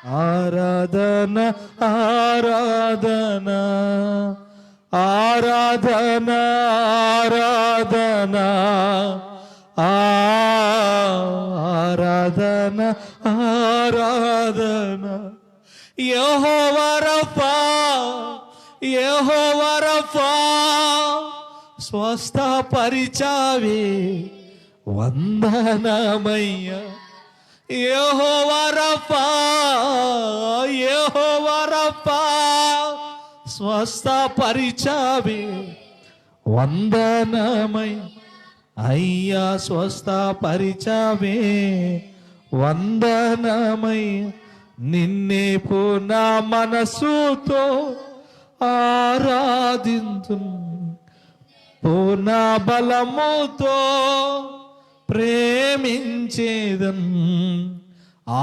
ఆరాధన ఆరాధన ఆరాధన ఆరాధన ఆరాధన ఆరాధన యెహోవా రఫా యెహోవా రఫా స్వస్థపరిచావే వందనమయ్యా యెహోవా రఫా యెహోవా రఫా స్వస్థపరిచావే వందనమై అయ్యా స్వస్థపరిచావే వందనమై నిన్నే పూర్ణ మనసుతో ఆరాధించు పూర్ణ బలముతో ప్రేమించేదం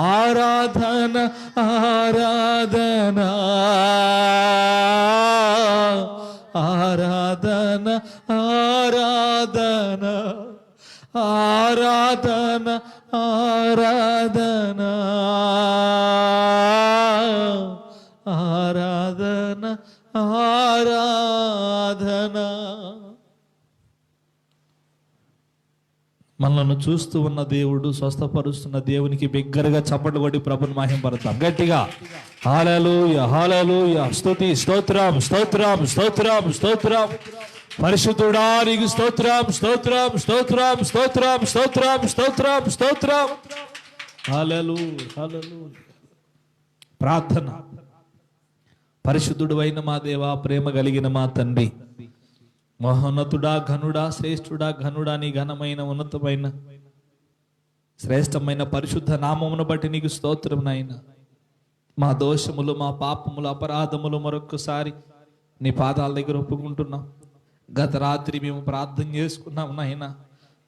ఆరాధన ఆరాధన ఆరాధన ఆరాధన ఆరాధన ఆరాధన ఆరాధన ఆరాధన. మనల్ని చూస్తూ ఉన్న దేవుడు, స్వస్థపరుస్తున్న దేవునికి బిగ్గరగా చప్పట్లు కొట్టి ప్రభుని మహింపడతాం గట్టిగా. హల్లెలూయా హల్లెలూయా, స్తుతి స్తోత్రం స్తోత్రం స్తోత్రం స్తోత్రం. పరిశుద్ధుడా నీకు స్తోత్రం స్తోత్రం స్తోత్రం స్తోత్రం స్తోత్రం స్తోత్రం స్తోత్రం. హల్లెలూయా హల్లెలూయా. ప్రార్థన. పరిశుద్ధుడు అయిన మా దేవా, ప్రేమ కలిగిన మా తండ్రి, మహోన్నతుడా ఘనుడా శ్రేష్ఠుడా ఘనుడా, నీ ఘనమైన ఉన్నతమైన శ్రేష్టమైన పరిశుద్ధ నామమును బట్టి నీకు స్తోత్రం నాయన. మా దోషములు మా పాపములు అపరాధములు మరొక్కసారి నీ పాదాల దగ్గర ఒప్పుకుంటున్నాం. గత రాత్రి మేము ప్రార్థన చేసుకున్నాం నాయన.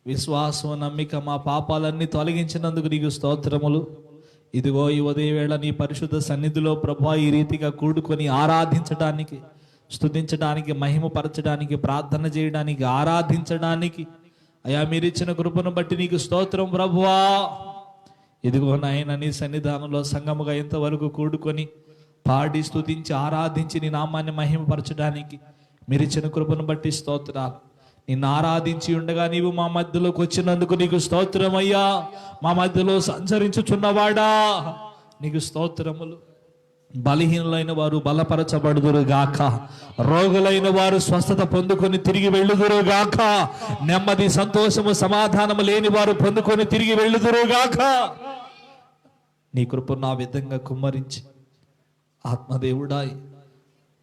విశ్వాసం నమ్మిక మా పాపాలన్నీ తొలగించినందుకు నీకు స్తోత్రములు. ఇదిగో ఈ ఉదయవేళ నీ పరిశుద్ధ సన్నిధిలో ప్రభా ఈ రీతిగా కూడుకొని ఆరాధించడానికి, స్తుతించడానికి, మహిమపరచడానికి, ప్రార్థన చేయడానికి, ఆరాధించడానికి అయా మీరిచ్చిన కృపను బట్టి నీకు స్తోత్రం ప్రభువా. ఇదిగో నాయన నీ సన్నిధానంలో సంగముగా ఇంతవరకు కూడుకొని పాడి స్తుతించి ఆరాధించి నీ నామాన్ని మహిమపరచడానికి మీరిచ్చిన కృపను బట్టి స్తోత్రాలు. నిన్ను ఆరాధించి ఉండగా నీవు మా మధ్యలోకి వచ్చినందుకు నీకు స్తోత్రం అయ్యా. మా మధ్యలో సంచరించుచున్నవాడా నీకు స్తోత్రములు. బలహీనులైన వారు బలపరచబడుదురు గాక, రోగులైన వారు స్వస్థత పొందుకొని తిరిగి వెళ్ళుదురు గాక, నెమ్మది సంతోషము సమాధానము లేని వారు పొందుకొని తిరిగి వెళ్ళుదురు గాక. నీ కృపను ఆ విధంగా కుమ్మరించి ఆత్మదేవుడాయి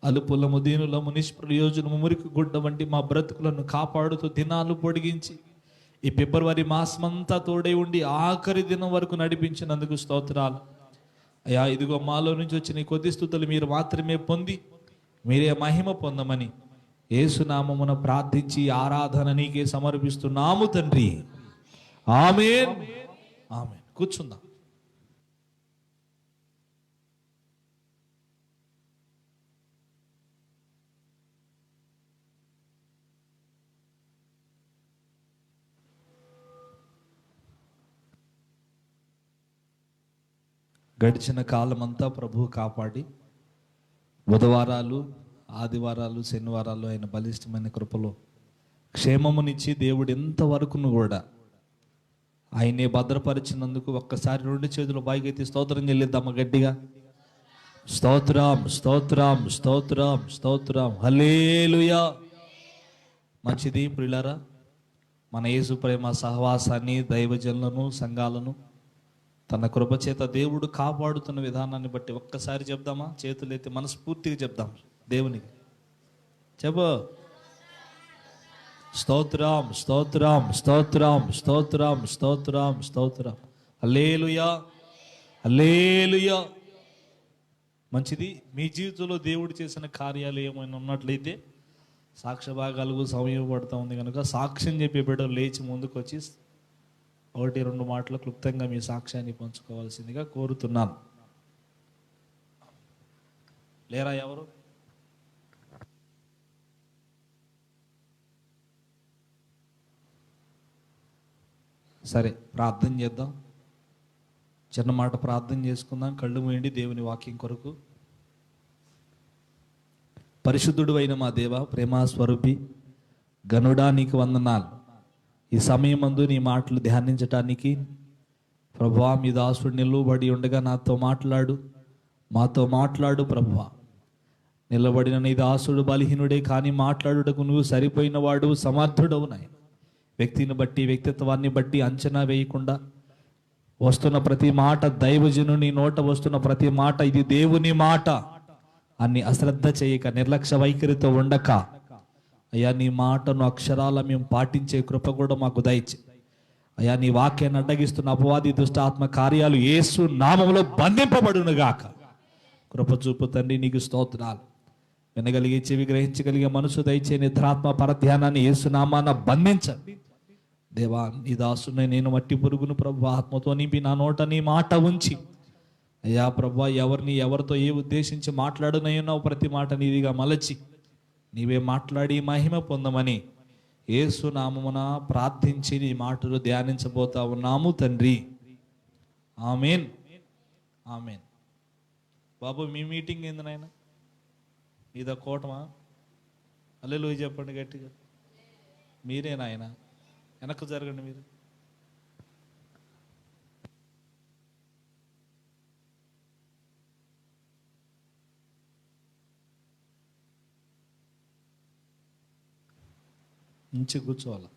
అలుపులము దీనులము నిష్ప్రయోజనము మురికి గుడ్డ వంటి మా బ్రతుకులను కాపాడుతూ దినాలు పొడిగించి ఈ ఫిబ్రవరి మాసమంతా తోడై ఉండి ఆఖరి దినం వరకు నడిపించినందుకు స్తోత్రాలు అయ్యా. ఇదిగో మాలో నుంచి వచ్చిన కొద్ది స్తుతులు మీరు మాత్రమే పొంది మీరే మహిమ పొందమని యేసునామమున ప్రార్థించి ఆరాధన నీకే సమర్పిస్తున్నాము తండ్రి. ఆమేన్ ఆమేన్. కూర్చుందాం. గడిచిన కాలమంతా ప్రభువు కాపాడి బుధవారాలు, ఆదివారాలు, శనివారాలు ఆయన బలిష్టమైన కృపలో క్షేమమునిచ్చి దేవుడు ఎంతవరకును కూడా ఆయనే భద్రపరిచినందుకు ఒక్కసారి రెండు చేతులు పైకెత్తి స్తోత్రం చెల్లిద్దామా గట్టిగా. స్తోత్రం స్తోత్రం స్తోత్రం స్తోత్రం. హల్లెలూయా. మంచిది ప్రియులారా, మన యేసు ప్రేమ సహవాసాన్ని, దైవజనులను, సంఘాలను తన కృపచేత దేవుడు కాపాడుతున్న విధానాన్ని బట్టి ఒక్కసారి చెప్దామా? చేతులైతే మనస్ఫూర్తిగా చెప్దాం దేవునికి. చెప్పు. స్తోత్రం స్తోత్రం స్తోత్రం స్తోత్రం స్తోత్రం స్తోత్రం. హల్లెలూయా హల్లెలూయా. మంచిది. మీ జీవితంలో దేవుడు చేసిన కార్యాలు ఏమైనా ఉన్నట్లయితే సాక్ష్య భాగాలకు సమయం పడుతూ ఉంది కనుక సాక్ష్యం చెప్పే బిడ్డలు లేచి ముందుకు వచ్చి 1-2 మాటలు క్లుప్తంగా మీ సాక్ష్యాన్ని పంచుకోవాల్సిందిగా కోరుతున్నాను. లేరా ఎవరు? సరే, ప్రార్థన చేద్దాం. చిన్న మాట ప్రార్థన చేసుకుందాం. కళ్ళు మూయండి దేవుని వాక్యం కొరకు. పరిశుద్ధుడు అయిన మా దేవ, ప్రేమ స్వరూపి, గనుడా నీకు వందనాలు. ఈ సమయమందు నీ మాటలు ధ్యానించటానికి ప్రభువా, మీ దాసుడు నిలువబడి ఉండగా మాతో మాట్లాడు ప్రభువా. నిలబడిన నీ దాసుడు బలహీనుడే, కానీ మాట్లాడుటకు నువ్వు సరిపోయిన వాడు, సమర్థుడవు నాయన. వ్యక్తిని బట్టి, వ్యక్తిత్వాన్ని బట్టి అంచనా వేయకుండా వస్తున్న ప్రతి మాట, దైవజనుని నోట వస్తున్న ప్రతి మాట ఇది దేవుని మాట అని అశ్రద్ధ చేయక, నిర్లక్ష్య వైఖరితో ఉండక, అయ్యా నీ మాటను అక్షరాల మేము పాటించే కృప కూడా మాకు దయచే. అయ్యా నీ వాక్యాన్ని అడ్డగిస్తున్న అపవాది దుష్ట ఆత్మ కార్యాలు యేసు నామములో బంధింపబడునుగాక. కృప చూపు తండ్రి, నీకు స్తోత్రాలు. వినగలిగే చెవి, గ్రహించగలిగే మనసు దయచే. నిద్రాత్మ పరధ్యానాన్ని యేసు నామాన బంధించండి దేవా. నీ దాసుని నేను మట్టి పురుగును ప్రభు, ఆత్మతో నింపి నా నోట నీ మాట ఉంచి అయ్యా ప్రభు, ఎవరితో ఏ ఉద్దేశించి మాట్లాడునయ్యున్నావు ప్రతి మాట నీదిగా మలచి నీవే మాట్లాడి మహిమ పొందమని యేసు నామమున ప్రార్థించి నీ మాటలు ధ్యానించబోతా ఉన్నాము తండ్రి. ఆమేన్, ఆమేన్. బాబు, మీ మీటింగ్ ఏంది నాయన? ఇదా కోటమా? హల్లెలూయా చెప్పండి గట్టిగా. మీరే నాయన, వెనక్కు జరగండి మీరు. నుంచి కూర్చోవాలి.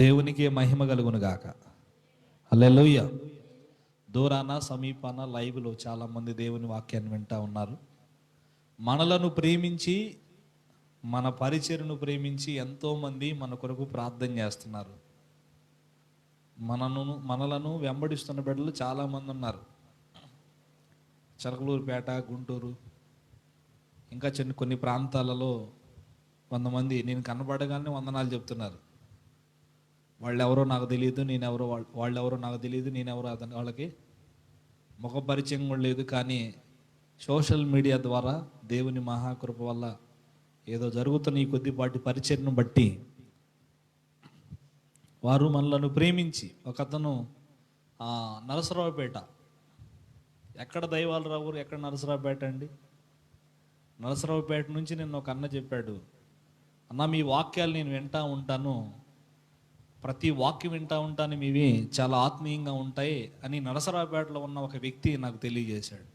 దేవునికి మహిమ కలుగును గాక. హల్లెలూయా. దూరాన సమీపాన లైవ్లో చాలామంది దేవుని వాక్యాన్ని వింటా ఉన్నారు. మనలను ప్రేమించి, మన పరిచర్ను ప్రేమించి ఎంతోమంది మన కొరకు ప్రార్థన చేస్తున్నారు. మనలను వెంబడిస్తున్న బిడ్డలు చాలామంది ఉన్నారు. చిలకలూరుపేట, గుంటూరు, ఇంకా కొన్ని ప్రాంతాలలో కొంతమంది నేను కనబడగానే వందనాలు చెప్తున్నారు. వాళ్ళెవరో నాకు తెలియదు, వాళ్ళెవరో నాకు తెలియదు, నేనెవరో వాళ్ళకి ముఖ పరిచయం కూడా లేదు. కానీ సోషల్ మీడియా ద్వారా దేవుని మహాకృప వల్ల ఏదో జరుగుతున్న ఈ కొద్దిపాటి పరిచయను బట్టి వారు మనలను ప్రేమించి, ఒకతను నరసరావుపేట, ఎక్కడ దైవాలరావు, ఎక్కడ నరసరావుపేట అండి? నరసరావుపేట నుంచి నిన్న ఒక అన్న చెప్పాడు, అన్న మీ వాక్యాలు నేను వింటా ఉంటాను, ప్రతి వాక్యం వింటా ఉంటాను, మీవి చాలా ఆత్మీయంగా ఉంటాయి అని నరసరావుపేటలో ఉన్న ఒక వ్యక్తి నాకు తెలియజేశాడు.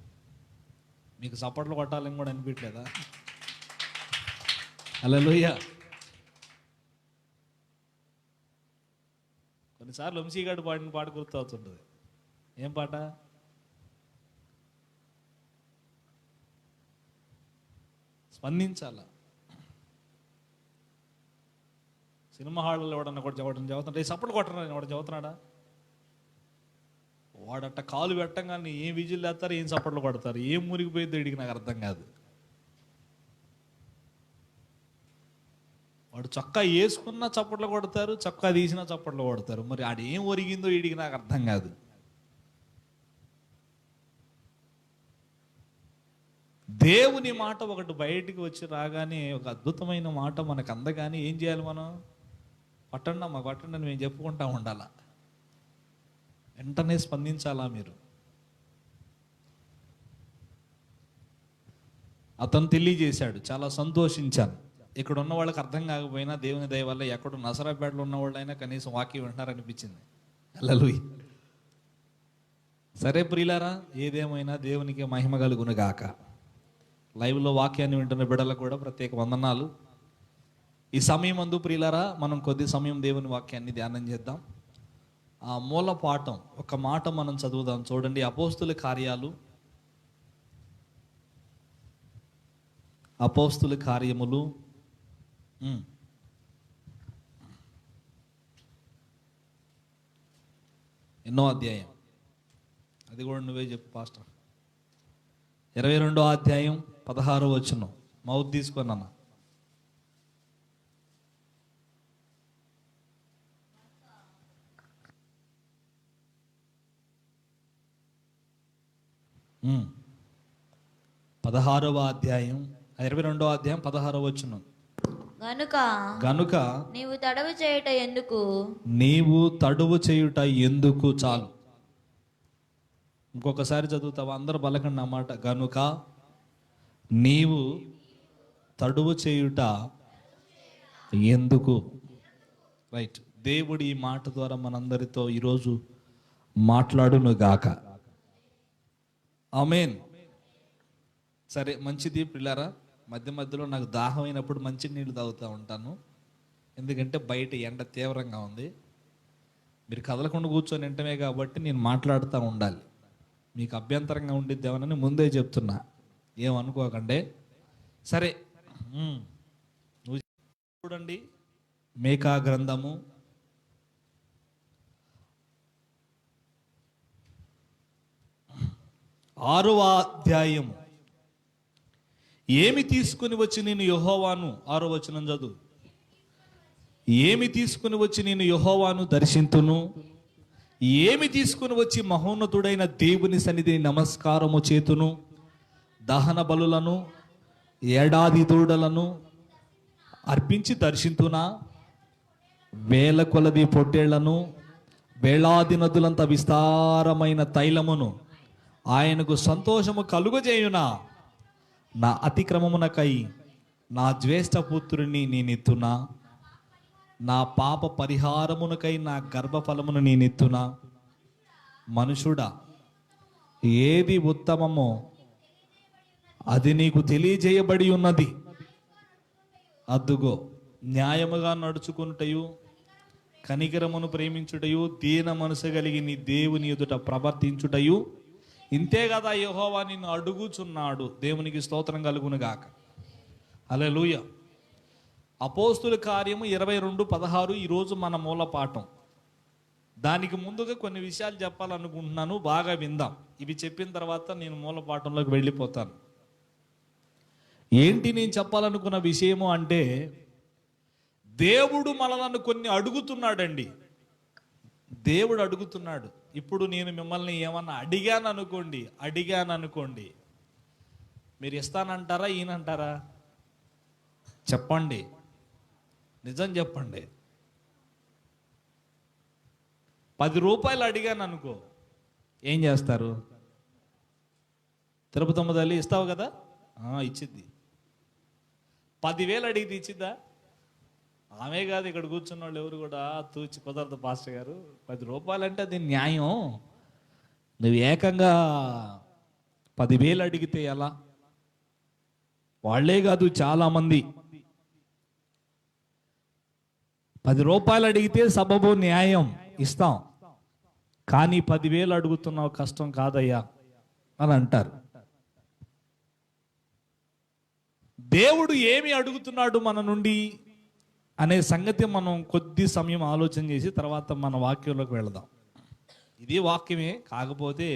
మీకు చప్పట్లు కొట్టాలని కూడా అనిపించలేదా? హల్లెలూయా. కొన్నిసార్లు వంశీగాడు పాడిన పాట గుర్తు అవుతుంటుంది. ఏం పాట? స్పందించాల. సినిమా హాల్లో ఎవడన్నా కూడా చదువుతుంటే సపోర్ట్ కొట్టరా, వాడు చదువుతున్నాడా? వాడట్ట కాలు పెట్టంగానే ఏం విజిల్ వేస్తారు, ఏం సపోర్ట్లు కొడతారు, ఏం మునిగిపోయిందో ఇడికి నాకు అర్థం కాదు. వాడు చొక్కా వేసుకున్నా చప్పట్లు కొడతారు, చొక్కా తీసినా చప్పట్లు కొడతారు. మరి ఆడు ఏం ఒరిగిందో ఇడికి నాకు అర్థం కాదు. దేవుని మాట ఒకటి బయటికి వచ్చి రాగానే, ఒక అద్భుతమైన మాట మనకు అందగానే ఏం చేయాలి మనం? పట్టండి అమ్మా, పట్టండి అని మేము చెప్పుకుంటా ఉండాలా. వెంటనే స్పందించాలా మీరు. అతను తెలియజేశాడు, చాలా సంతోషించాను. ఇక్కడ ఉన్న వాళ్ళకి అర్థం కాకపోయినా దేవుని దయ వల్ల ఎక్కడో నసరాపేటలో ఉన్న వాళ్ళైనా కనీసం వాక్యం వింటున్నారనిపించింది. హల్లెలూయా. సరే ప్రియులారా, ఏదేమైనా దేవునికి మహిమ కలుగును గాక. లైవ్లో వాక్యాన్ని వింటున్న బిడ్డలకు కూడా ప్రత్యేక వందనాలు. ఈ సమయం అందు ప్రియులారా, మనం కొద్ది సమయం దేవుని వాక్యాన్ని ధ్యానం చేద్దాం. ఆ మూల పాఠం ఒక మాట మనం చదువుదాం. చూడండి, అపోస్తుల కార్యములు 8వ అధ్యాయం. అది కూడా నువ్వే చెప్పు పాస్టర్. 22వ అధ్యాయం 16వ వచనం. మౌత్ తీసుకున్నా. పదహారవ అధ్యాయం 22వ అధ్యాయం 16వ వచనం. గనుక నీవు తడవు చేయుట ఎందుకు? నీవు తడువు చేయుట ఎందుకు? చాలు. ఇంకొకసారి చదువుతావా? అందరూ బలకండి అన్నమాట. గనుక నీవు తడువు చేయుట ఎందుకు? రైట్. దేవుడు ఈ మాట ద్వారా మనందరితో ఈరోజు మాట్లాడును గాక. ఆమేన్. సరే, మంచిది పిల్లారా. మధ్య మధ్యలో నాకు దాహం అయినప్పుడు మంచి నీళ్ళు తాగుతూ ఉంటాను. ఎందుకంటే బయట ఎండ తీవ్రంగా ఉంది. మీరు కదలకుండా కూర్చొని వింటమే కాబట్టి నేను మాట్లాడుతూ ఉండాలి. మీకు అభ్యంతరంగా ఉండిద్దేమని ముందే చెప్తున్నా, ఏమనుకోకండి. సరే, నువ్వు చూడండి మీకా గ్రంథము 6వ అధ్యాయము. ఏమి తీసుకుని వచ్చి నేను యెహోవాను, 6వ వచనం చదువు. ఏమి తీసుకుని వచ్చి నేను యెహోవాను దర్శింతును, ఏమి తీసుకుని వచ్చి మహోన్నతుడైన దేవుని సన్నిధిని నమస్కారము చేతును, దహన బలులను ఏడాది దూడలను అర్పించి దర్శింతునా, వేల కొలది పొట్టేళ్లను వేలాది నదులంత విస్తారమైన తైలమును ఆయనకు సంతోషము కలుగజేయునా, నా అతిక్రమమునకై నా జ్యేష్ఠపుత్రుని నేనెత్తునా, నా పాప పరిహారమునకై నా గర్భఫలమును నేనెత్తునా. మనుషుడా, ఏది ఉత్తమమో అది నీకు తెలియజేయబడి ఉన్నది. అద్దుగో, న్యాయముగా నడుచుకునుటయు కనికరమును ప్రేమించుటయు దీన మనసు కలిగి నీ దేవుని ఎదుట ప్రవర్తించుటయు ఇంతే కదా యెహోవా నిన్ను అడుగుచున్నాడు. దేవునికి స్తోత్రం కలుగును గాక. హల్లెలూయా. అపోస్తుల కార్యము 22:16 ఈరోజు మన మూల పాఠం. దానికి ముందుగా కొన్ని విషయాలు చెప్పాలనుకుంటున్నాను, బాగా విందాం. ఇవి చెప్పిన తర్వాత నేను మూల పాఠంలోకి వెళ్ళిపోతాను. ఏంటి నేను చెప్పాలనుకున్న విషయము అంటే, దేవుడు మనలను కొన్ని అడుగుతున్నాడండి. దేవుడు అడుగుతున్నాడు. ఇప్పుడు నేను మిమ్మల్ని ఏమన్నా అడిగాను అనుకోండి, మీరు ఇస్తానంటారా ఈయనంటారా? చెప్పండి, నిజం చెప్పండి. 10 రూపాయలు అడిగాను అనుకో, ఏం చేస్తారు? తిరుపతమ్మ తల్లి ఇస్తావు కదా, ఇచ్చిద్ది. 10,000 అడిగితే ఇచ్చిద్దా? ఆమె కాదు, ఇక్కడ కూర్చున్న వాళ్ళు ఎవరు కూడా తూచి కుదరదు పాస్టర్ గారు. 10 రూపాయలు అంటే అది న్యాయం. నువ్వు ఏకంగా 10,000 అడిగితే ఎలా? వాళ్లే కాదు, చాలా మంది 10 రూపాయలు అడిగితే సబబు న్యాయం, ఇస్తాం. కానీ 10,000 అడుగుతున్నావు, కష్టం కాదయ్యా అని అంటారు. దేవుడు ఏమి అడుగుతున్నాడు మన నుండి అనే సంగతి మనం కొద్ది సమయం ఆలోచన చేసి తర్వాత మన వాక్యంలోకి వెళదాం. ఇది వాక్యమే, కాకపోతే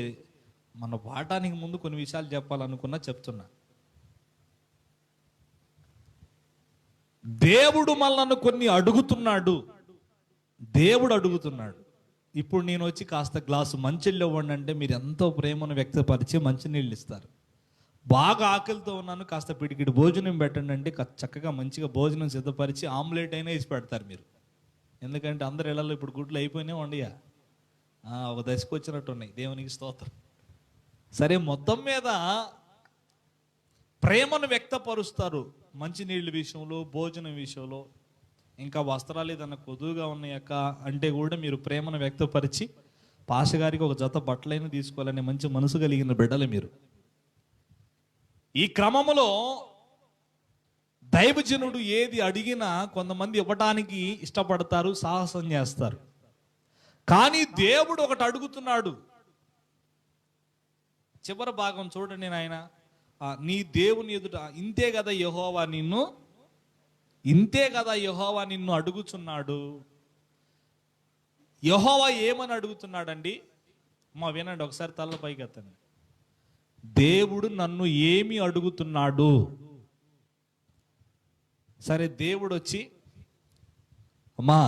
మన పాఠానికి ముందు కొన్ని విషయాలు చెప్పాలనుకున్నా చెప్తున్నా. దేవుడు మనల్ని కొన్ని అడుగుతున్నాడు. ఇప్పుడు నేను వచ్చి కాస్త గ్లాసు మంచినీళ్ళు ఇవ్వండి అంటే మీరు ఎంతో ప్రేమను వ్యక్తపరిచి మంచినీళ్ళు ఇస్తారు. బాగా ఆకలితో ఉన్నాను, కాస్త పిడికిడి భోజనం పెట్టండి అంటే చక్కగా మంచిగా భోజనం సిద్ధపరిచి ఆమ్లెట్ అయినా వేసి పెడతారు మీరు. ఎందుకంటే అందరు ఇళ్లలో ఇప్పుడు గుడ్లు అయిపోయినాయి వండియా, ఒక దశకు వచ్చినట్టు ఉన్నాయి. దేవునికి స్తోత్రం. సరే, మొత్తం మీద ప్రేమను వ్యక్తపరుస్తారు మంచినీళ్ళ విషయంలో, భోజనం విషయంలో. ఇంకా వస్త్రాలు ఏదన్నా కొదువుగా ఉన్నాయక్క అంటే కూడా మీరు ప్రేమను వ్యక్తపరిచి పాషగారికి ఒక జత బట్టలైనా తీసుకోవాలనే మంచి మనసు కలిగిన బిడ్డలు మీరు. ఈ క్రమంలో దైవజనుడు ఏది అడిగినా కొంతమంది ఇవ్వటానికి ఇష్టపడతారు, సాహసం చేస్తారు. కానీ దేవుడు ఒకటి అడుగుతున్నాడు. చివరి భాగం చూడండి నాయన, నీ దేవుని ఎదుట ఇంతే కదా యెహోవా నిన్ను అడుగుచున్నాడు. యెహోవా ఏమని అడుగుతున్నాడండి? వినండి ఒకసారి, తల పైకి ఎత్తండి. దేవుడు నన్ను ఏమి అడుగుతున్నాడు? సరే, దేవుడు వచ్చి అమ్మా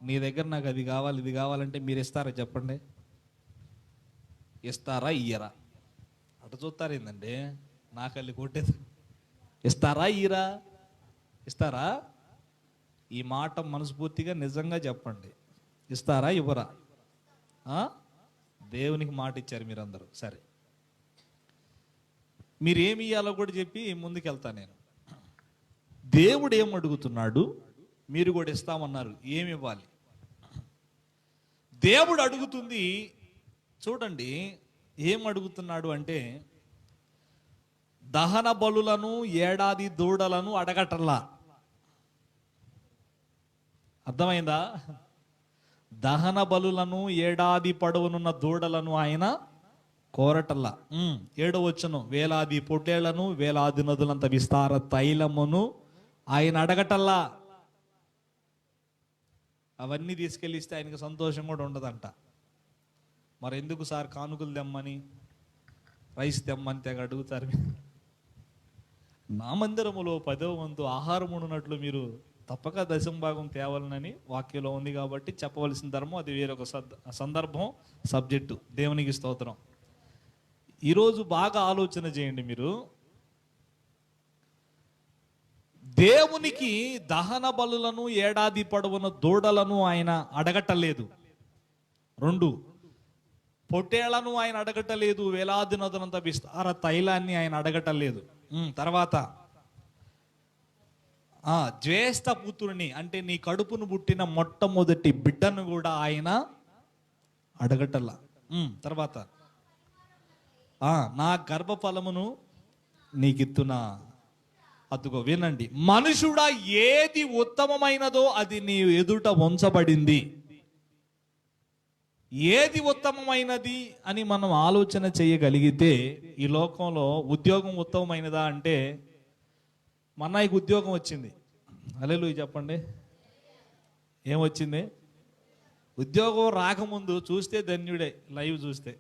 నీ దగ్గర నాకు అది కావాలి ఇది కావాలంటే మీరు ఇస్తారా? చెప్పండి, ఇస్తారా ఇయ్యరా? అట చూస్తారేందండి, నాకల్లి కొట్టేది. ఇస్తారా ఇయ్యరా? ఇస్తారా? ఈ మాట మనస్ఫూర్తిగా నిజంగా చెప్పండి. ఇస్తారా ఇవ్వరా? దేవునికి మాట ఇచ్చారు మీరందరూ. సరే, మీరు ఏమి ఇవ్వాలో కూడా చెప్పి ముందుకెళ్తా నేను. దేవుడు ఏం అడుగుతున్నాడు, మీరు కూడా ఇస్తామన్నారు. ఏమి ఇవ్వాలి? దేవుడు అడుగుతుంది చూడండి. ఏం అడుగుతున్నాడు అంటే, దహన బలులను ఏడాది దూడలను అడగటల్లా. అర్థమైందా? దహన బలులను ఏడాది పొడవునున్న దూడలను ఆయన కోరటల్లా. 7వ వచనం, వేలాది పొట్టేళ్లను వేలాది నదులంత విస్తార తైలమును ఆయన అడగటల్లా. అవన్నీ తీసుకెళ్ళిస్తే ఆయనకు సంతోషం కూడా ఉండదంట. మరి ఎందుకు సార్ కానుకలు తెమ్మని, రైస్ తెమ్మని తెగ అడుగుతారు? నా మందిరములో 10వ వంతు ఆహారం ఉన్నట్లు మీరు తప్పక దశంభాగం తేవాలనని వాక్యంలో ఉంది కాబట్టి చెప్పవలసిన ధర్మం. అది వేరొక సందర్భం, సబ్జెక్టు. దేవునికి స్తోత్రం. ఈరోజు బాగా ఆలోచన చేయండి మీరు. దేవునికి దహన బలులను ఏడాది పొడవున దూడలను ఆయన అడగటలేదు. 2, పొట్టేళ్లను ఆయన అడగటలేదు. వేలాది నదులంత విస్తార తైలాన్ని ఆయన అడగటలేదు. తర్వాత జ్యేష్ఠ పుత్రుని, అంటే నీ కడుపును పుట్టిన మొట్టమొదటి బిడ్డను కూడా ఆయన అడగటల్లా. తర్వాత నా గర్భఫలమును నీకిత్తునా. అదుగో వినండి, మనుషుడా ఏది ఉత్తమమైనదో అది నీ ఎదుట ఉంచబడింది. ఏది ఉత్తమమైనది అని మనం ఆలోచన చేయగలిగితే, ఈ లోకంలో ఉద్యోగం ఉత్తమమైనదా అంటే, మా అన్నయ్యకి ఉద్యోగం వచ్చింది. హల్లెలూయా చెప్పండి. ఏమొచ్చింది? ఉద్యోగం రాకముందు చూస్తే ధన్యుడే. లైవ్ చూస్తే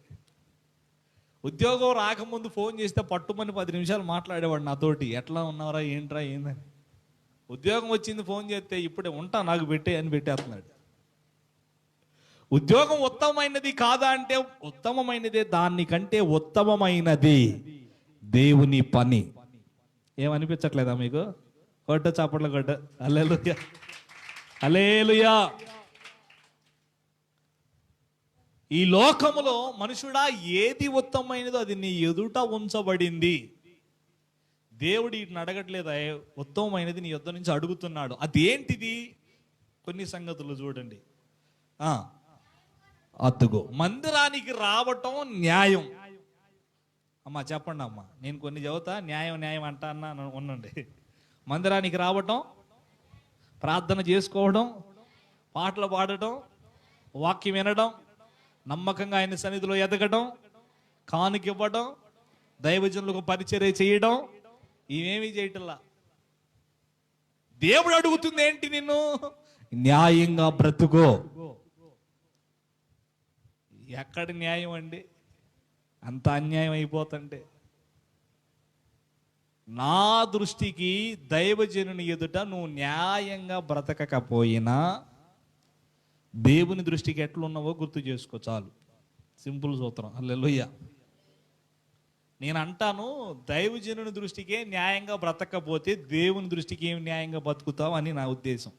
ఉద్యోగం రాకముందు ఫోన్ చేస్తే పట్టుమని 10 నిమిషాలు మాట్లాడేవాడు నాతోటి. ఎట్లా ఉన్నారా, ఏంట్రా, ఏందని. ఉద్యోగం వచ్చింది ఫోన్ చేస్తే ఇప్పుడే ఉంటా నాకు పెట్టే అని పెట్టేస్తున్నాడు. ఉద్యోగం ఉత్తమమైనది కాదా అంటే ఉత్తమమైనదే. దానికంటే ఉత్తమమైనది దేవుని పని. ఏమనిపించట్లేదా మీకు? కొట్ట చప్పట్ల కొట్ట. హల్లెలూయా, హల్లెలూయా. ఈ లోకములో మనుషుడా ఏది ఉత్తమమైనదో అది నీ ఎదుట ఉంచబడింది. దేవుడు వీటిని అడగట్లేదా? ఉత్తమమైనది నీ యొద్ద నుంచి అడుగుతున్నాడు. అదేంటిది? కొన్ని సంగతులు చూడండి. అద్దుగో, మందిరానికి రావటం న్యాయం. అమ్మా చెప్పండి అమ్మా, నేను కొన్ని చెబుతా. న్యాయం న్యాయం అంటా అన్న ఉండండి. మందిరానికి రావటం, ప్రార్థన చేసుకోవడం, పాటలు పాడటం, వాక్యం వినడం, నమ్మకంగా ఆయన సన్నిధిలో ఎదగడం, కానుక ఇవ్వడం, దైవజనులకు పరిచర్య చేయడం, ఇవేమీ చేయటల్లా. దేవుడు అడుగుతుంది ఏంటి? నిన్ను న్యాయంగా బ్రతుకో. ఎక్కడ న్యాయం అండి? అంత అన్యాయం అయిపోతుంటే. నా దృష్టికి దైవజనుని ఎదుట నువ్వు న్యాయంగా బ్రతకకపోయినా దేవుని దృష్టికి ఎట్లున్నావో గుర్తు చేసుకో చాలు. సింపుల్ సూత్రం. హల్లెలూయా. నేను అంటాను, దైవజనుని దృష్టికే న్యాయంగా బ్రతకపోతే దేవుని దృష్టికి ఏం న్యాయంగా బతుకుతావు అని నా ఉద్దేశం.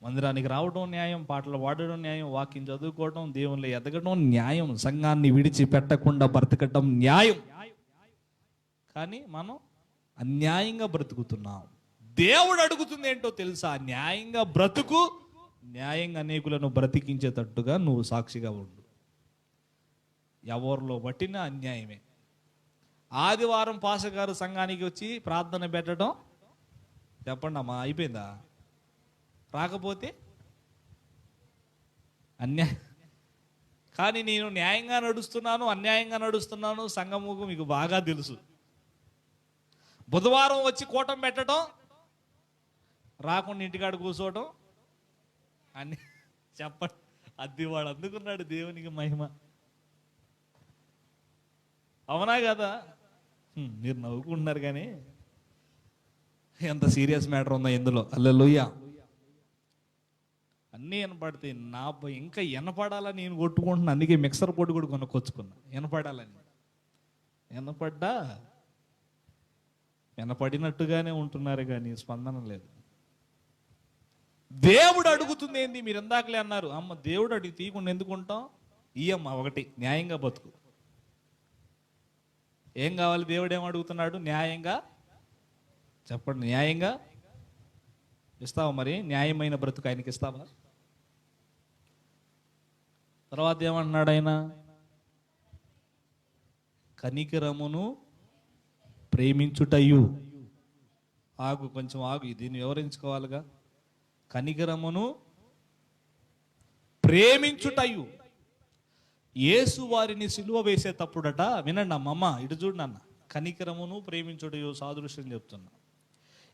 మందిరానికి రావడం న్యాయం, పాటలు పాడడం న్యాయం, వాక్యం చదువుకోవడం, దేవునిలో ఎదగడం న్యాయం, సంఘాన్ని విడిచిపెట్టకుండా బ్రతకటం న్యాయం. కానీ మనం అన్యాయంగా బ్రతుకుతున్నాం. దేవుడు అడుగుతుంది ఏంటో తెలుసా? న్యాయంగా బ్రతుకు, న్యాయంగా అనేకులను బ్రతికించేటట్టుగా నువ్వు సాక్షిగా ఉండు. ఎవరిలో పట్టినా అన్యాయమే. ఆదివారం పాస్టర్ గారు సంఘానికి వచ్చి ప్రార్థన పెట్టడం, చెప్పండి అమ్మా, అయిపోయిందా? రాకపోతే అన్యాయం. కానీ నేను న్యాయంగా నడుస్తున్నాను, అన్యాయంగా నడుస్తున్నాను, సంఘముకు మీకు బాగా తెలుసు. బుధవారం వచ్చి కూటం పెట్టడం, రాకుండా ఇంటికాడ కూర్చోవడం అని చెప్పండి. అది వాడు అందుకున్నాడు. దేవునికి మహిమ. అవునా కదా? మీరు నవ్వుకుంటున్నారు కానీ ఎంత సీరియస్ మ్యాటర్ ఉందో ఇందులో. హల్లెలూయా. అన్నీ వినపడతాయి. నా ఇంకా వినపడాలని నేను కొట్టుకుంటున్నా. అందుకే మిక్సర్ పొడి కూడా కొనుక్కొచ్చుకున్నా వినపడాలని. వినపడ్డా వినపడినట్టుగానే ఉంటున్నారు కానీ స్పందన లేదు. దేవుడు అడుగుతుంది ఏంది? మీరు ఇందాకలే అన్నారు, అమ్మ దేవుడు అడిగి తీయకుండా ఎందుకు ఉంటాం? ఈయమ్మ ఒకటి న్యాయంగా బతుకు. ఏం కావాలి? దేవుడు ఏం అడుగుతున్నాడు? న్యాయంగా చెప్పండి. న్యాయంగా ఇస్తావా? మరి న్యాయమైన బ్రతుకు ఆయనకి ఇస్తావా? తర్వాత ఏమంటున్నాడు ఆయన? కనికరమును ప్రేమించుటయు. ఆగు, కొంచెం ఆగు, దీన్ని వివరించుకోవాలిగా. కనికరమును ప్రేమించుటయు. యేసు వారిని సిలువ వేసేటప్పుడట, వినండి అమ్మమ్మ, ఇటు చూడండి అన్న, కనికరమును ప్రేమించుటయు సాదృశ్యం చెప్తున్నా.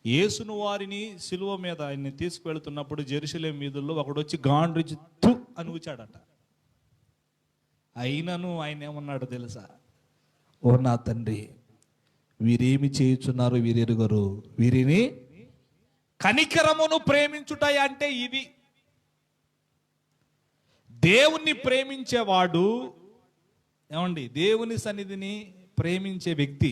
యేసును వారిని సిలువ మీద ఆయన్ని తీసుకువెళ్తున్నప్పుడు జెరూసలేం వీధుల్లో ఒకడు వచ్చి గాండ్రించి తు అని ఊచాడట. అయినను ఆయన ఏమన్నాడు తెలుసా? ఓ నా తండ్రి, వీరేమి చేయుచున్నారు వీరెరుగరు, వీరిని. కనికరమును ప్రేమించుటాయి అంటే ఇది. దేవుణ్ణి ప్రేమించేవాడు, ఏమండి, దేవుని సన్నిధిని ప్రేమించే వ్యక్తి,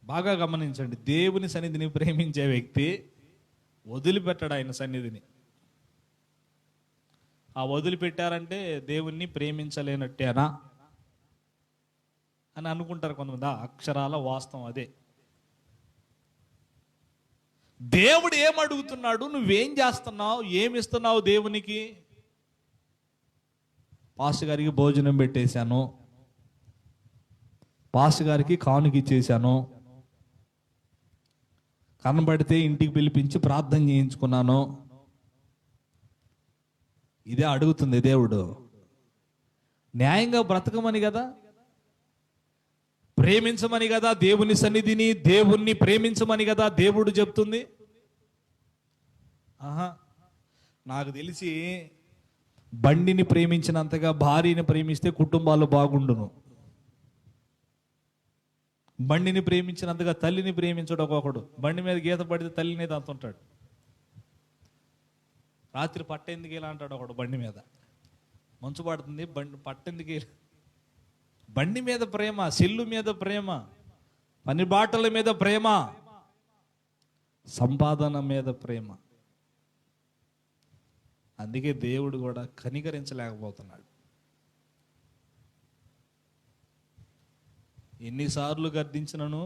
బాగా గమనించండి, దేవుని సన్నిధిని ప్రేమించే వ్యక్తి వదిలిపెట్టాడు ఆయన సన్నిధిని. ఆ వదిలిపెట్టారంటే దేవుణ్ణి ప్రేమించలేనట్టేనా అని అనుకుంటారు కొంతమంది. అక్షరాల వాస్తవం అదే. దేవుడు ఏమడుగుతున్నాడు? నువ్వేం చేస్తున్నావు? ఏమిస్తున్నావు దేవునికి? పాస్టర్ గారికి భోజనం పెట్టేశాను, పాస్టర్ గారికి కానుక ఇచ్చేశాను, కనబడితే ఇంటికి పిలిపించి ప్రార్థన చేయించుకున్నాను. ఇదే అడుగుతుంది దేవుడు. న్యాయంగా బ్రతకమని కదా, ప్రేమించమని కదా, దేవుని సన్నిధిని దేవుణ్ణి ప్రేమించమని కదా దేవుడు చెప్తుంది. నాకు తెలిసి బండిని ప్రేమించినంతగా భార్యని ప్రేమిస్తే కుటుంబాలు బాగుండును. బండిని ప్రేమించినంతగా తల్లిని ప్రేమించడు ఒక్కొక్కడు. బండి మీద గీత పడితే తల్లిని తంతుంటాడు. రాత్రి పట్టేందుకు ఇలా అంటాడు ఒకడు. బండి మీద మంచు పడుతుంది, పట్టేందుకు. బండి మీద ప్రేమ, సెల్లు మీద ప్రేమ, పని బాటల మీద ప్రేమ, సంపాదన మీద ప్రేమ. అందుకే దేవుడు కూడా కనికరించలేకపోతున్నాడు. ఎన్నిసార్లు గర్దించినను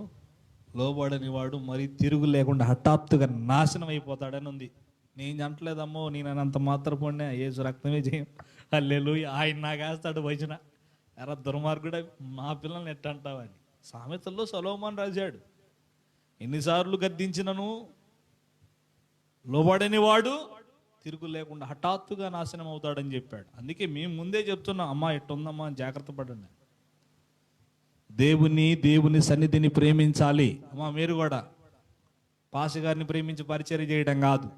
లోబడని వాడు మరి తిరుగు లేకుండా హఠాత్తుగా నాశనం అయిపోతాడని ఉంది. నేను అంటలేదమ్మో, నేను అంత మాత్రం పొండే ఏసు రక్తమే చేయం. హల్లెలూయా. ఆయన నాకేస్తాడు వచన. ఎరా దుర్మార్గుడ, మా పిల్లల్ని ఎట్టంటావని. సామెతల్లో సొలొమోను రాశాడు, ఎన్నిసార్లు గద్దించినను లోబడని వాడు తిరుగు లేకుండా హఠాత్తుగా నాశనం అవుతాడని చెప్పాడు. అందుకే మేము ముందే చెప్తున్నాం, అమ్మా ఎట్టుందమ్మా జాగ్రత్త పడండి. దేవుని సన్నిధిని ప్రేమించాలి. అమ్మా మీరు కూడా పాస్టర్ గారిని ప్రేమించి పరిచర్య చేయడం కాదు,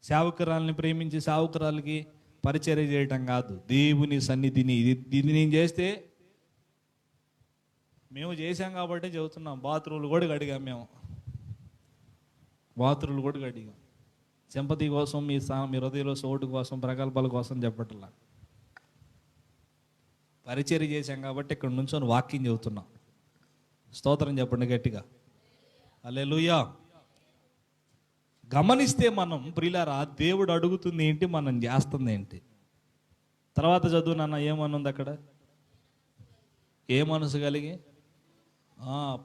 సేవకురాలని ప్రేమించి సేవకురాలకి పరిచర్య చేయటం కాదు, దేవుని సన్నిధిని. ఇది నేను చేస్తే, మేము చేసాం కాబట్టి చెబుతున్నాం. బాత్రూమ్లు కూడా కడిగాం మేము, బాత్రూమ్లు కూడా కడిగాం. సింపతి కోసం, మీ హృదయంలో సోటు కోసం, ప్రగల్భాల కోసం చెప్పట్లా. పరిచర్య చేశాం కాబట్టి ఇక్కడ నుంచొని వాక్యం చెబుతున్నాం. స్తోత్రం చెప్పండి గట్టిగా. హల్లెలూయా. గమనిస్తే మనం ప్రియులారా, దేవుడు అడుగుతుంది ఏంటి, మనం చేస్తుంది ఏంటి. తర్వాత చదువు నాన్న, ఏమనుంది అక్కడ? ఏ మనసు కలిగి.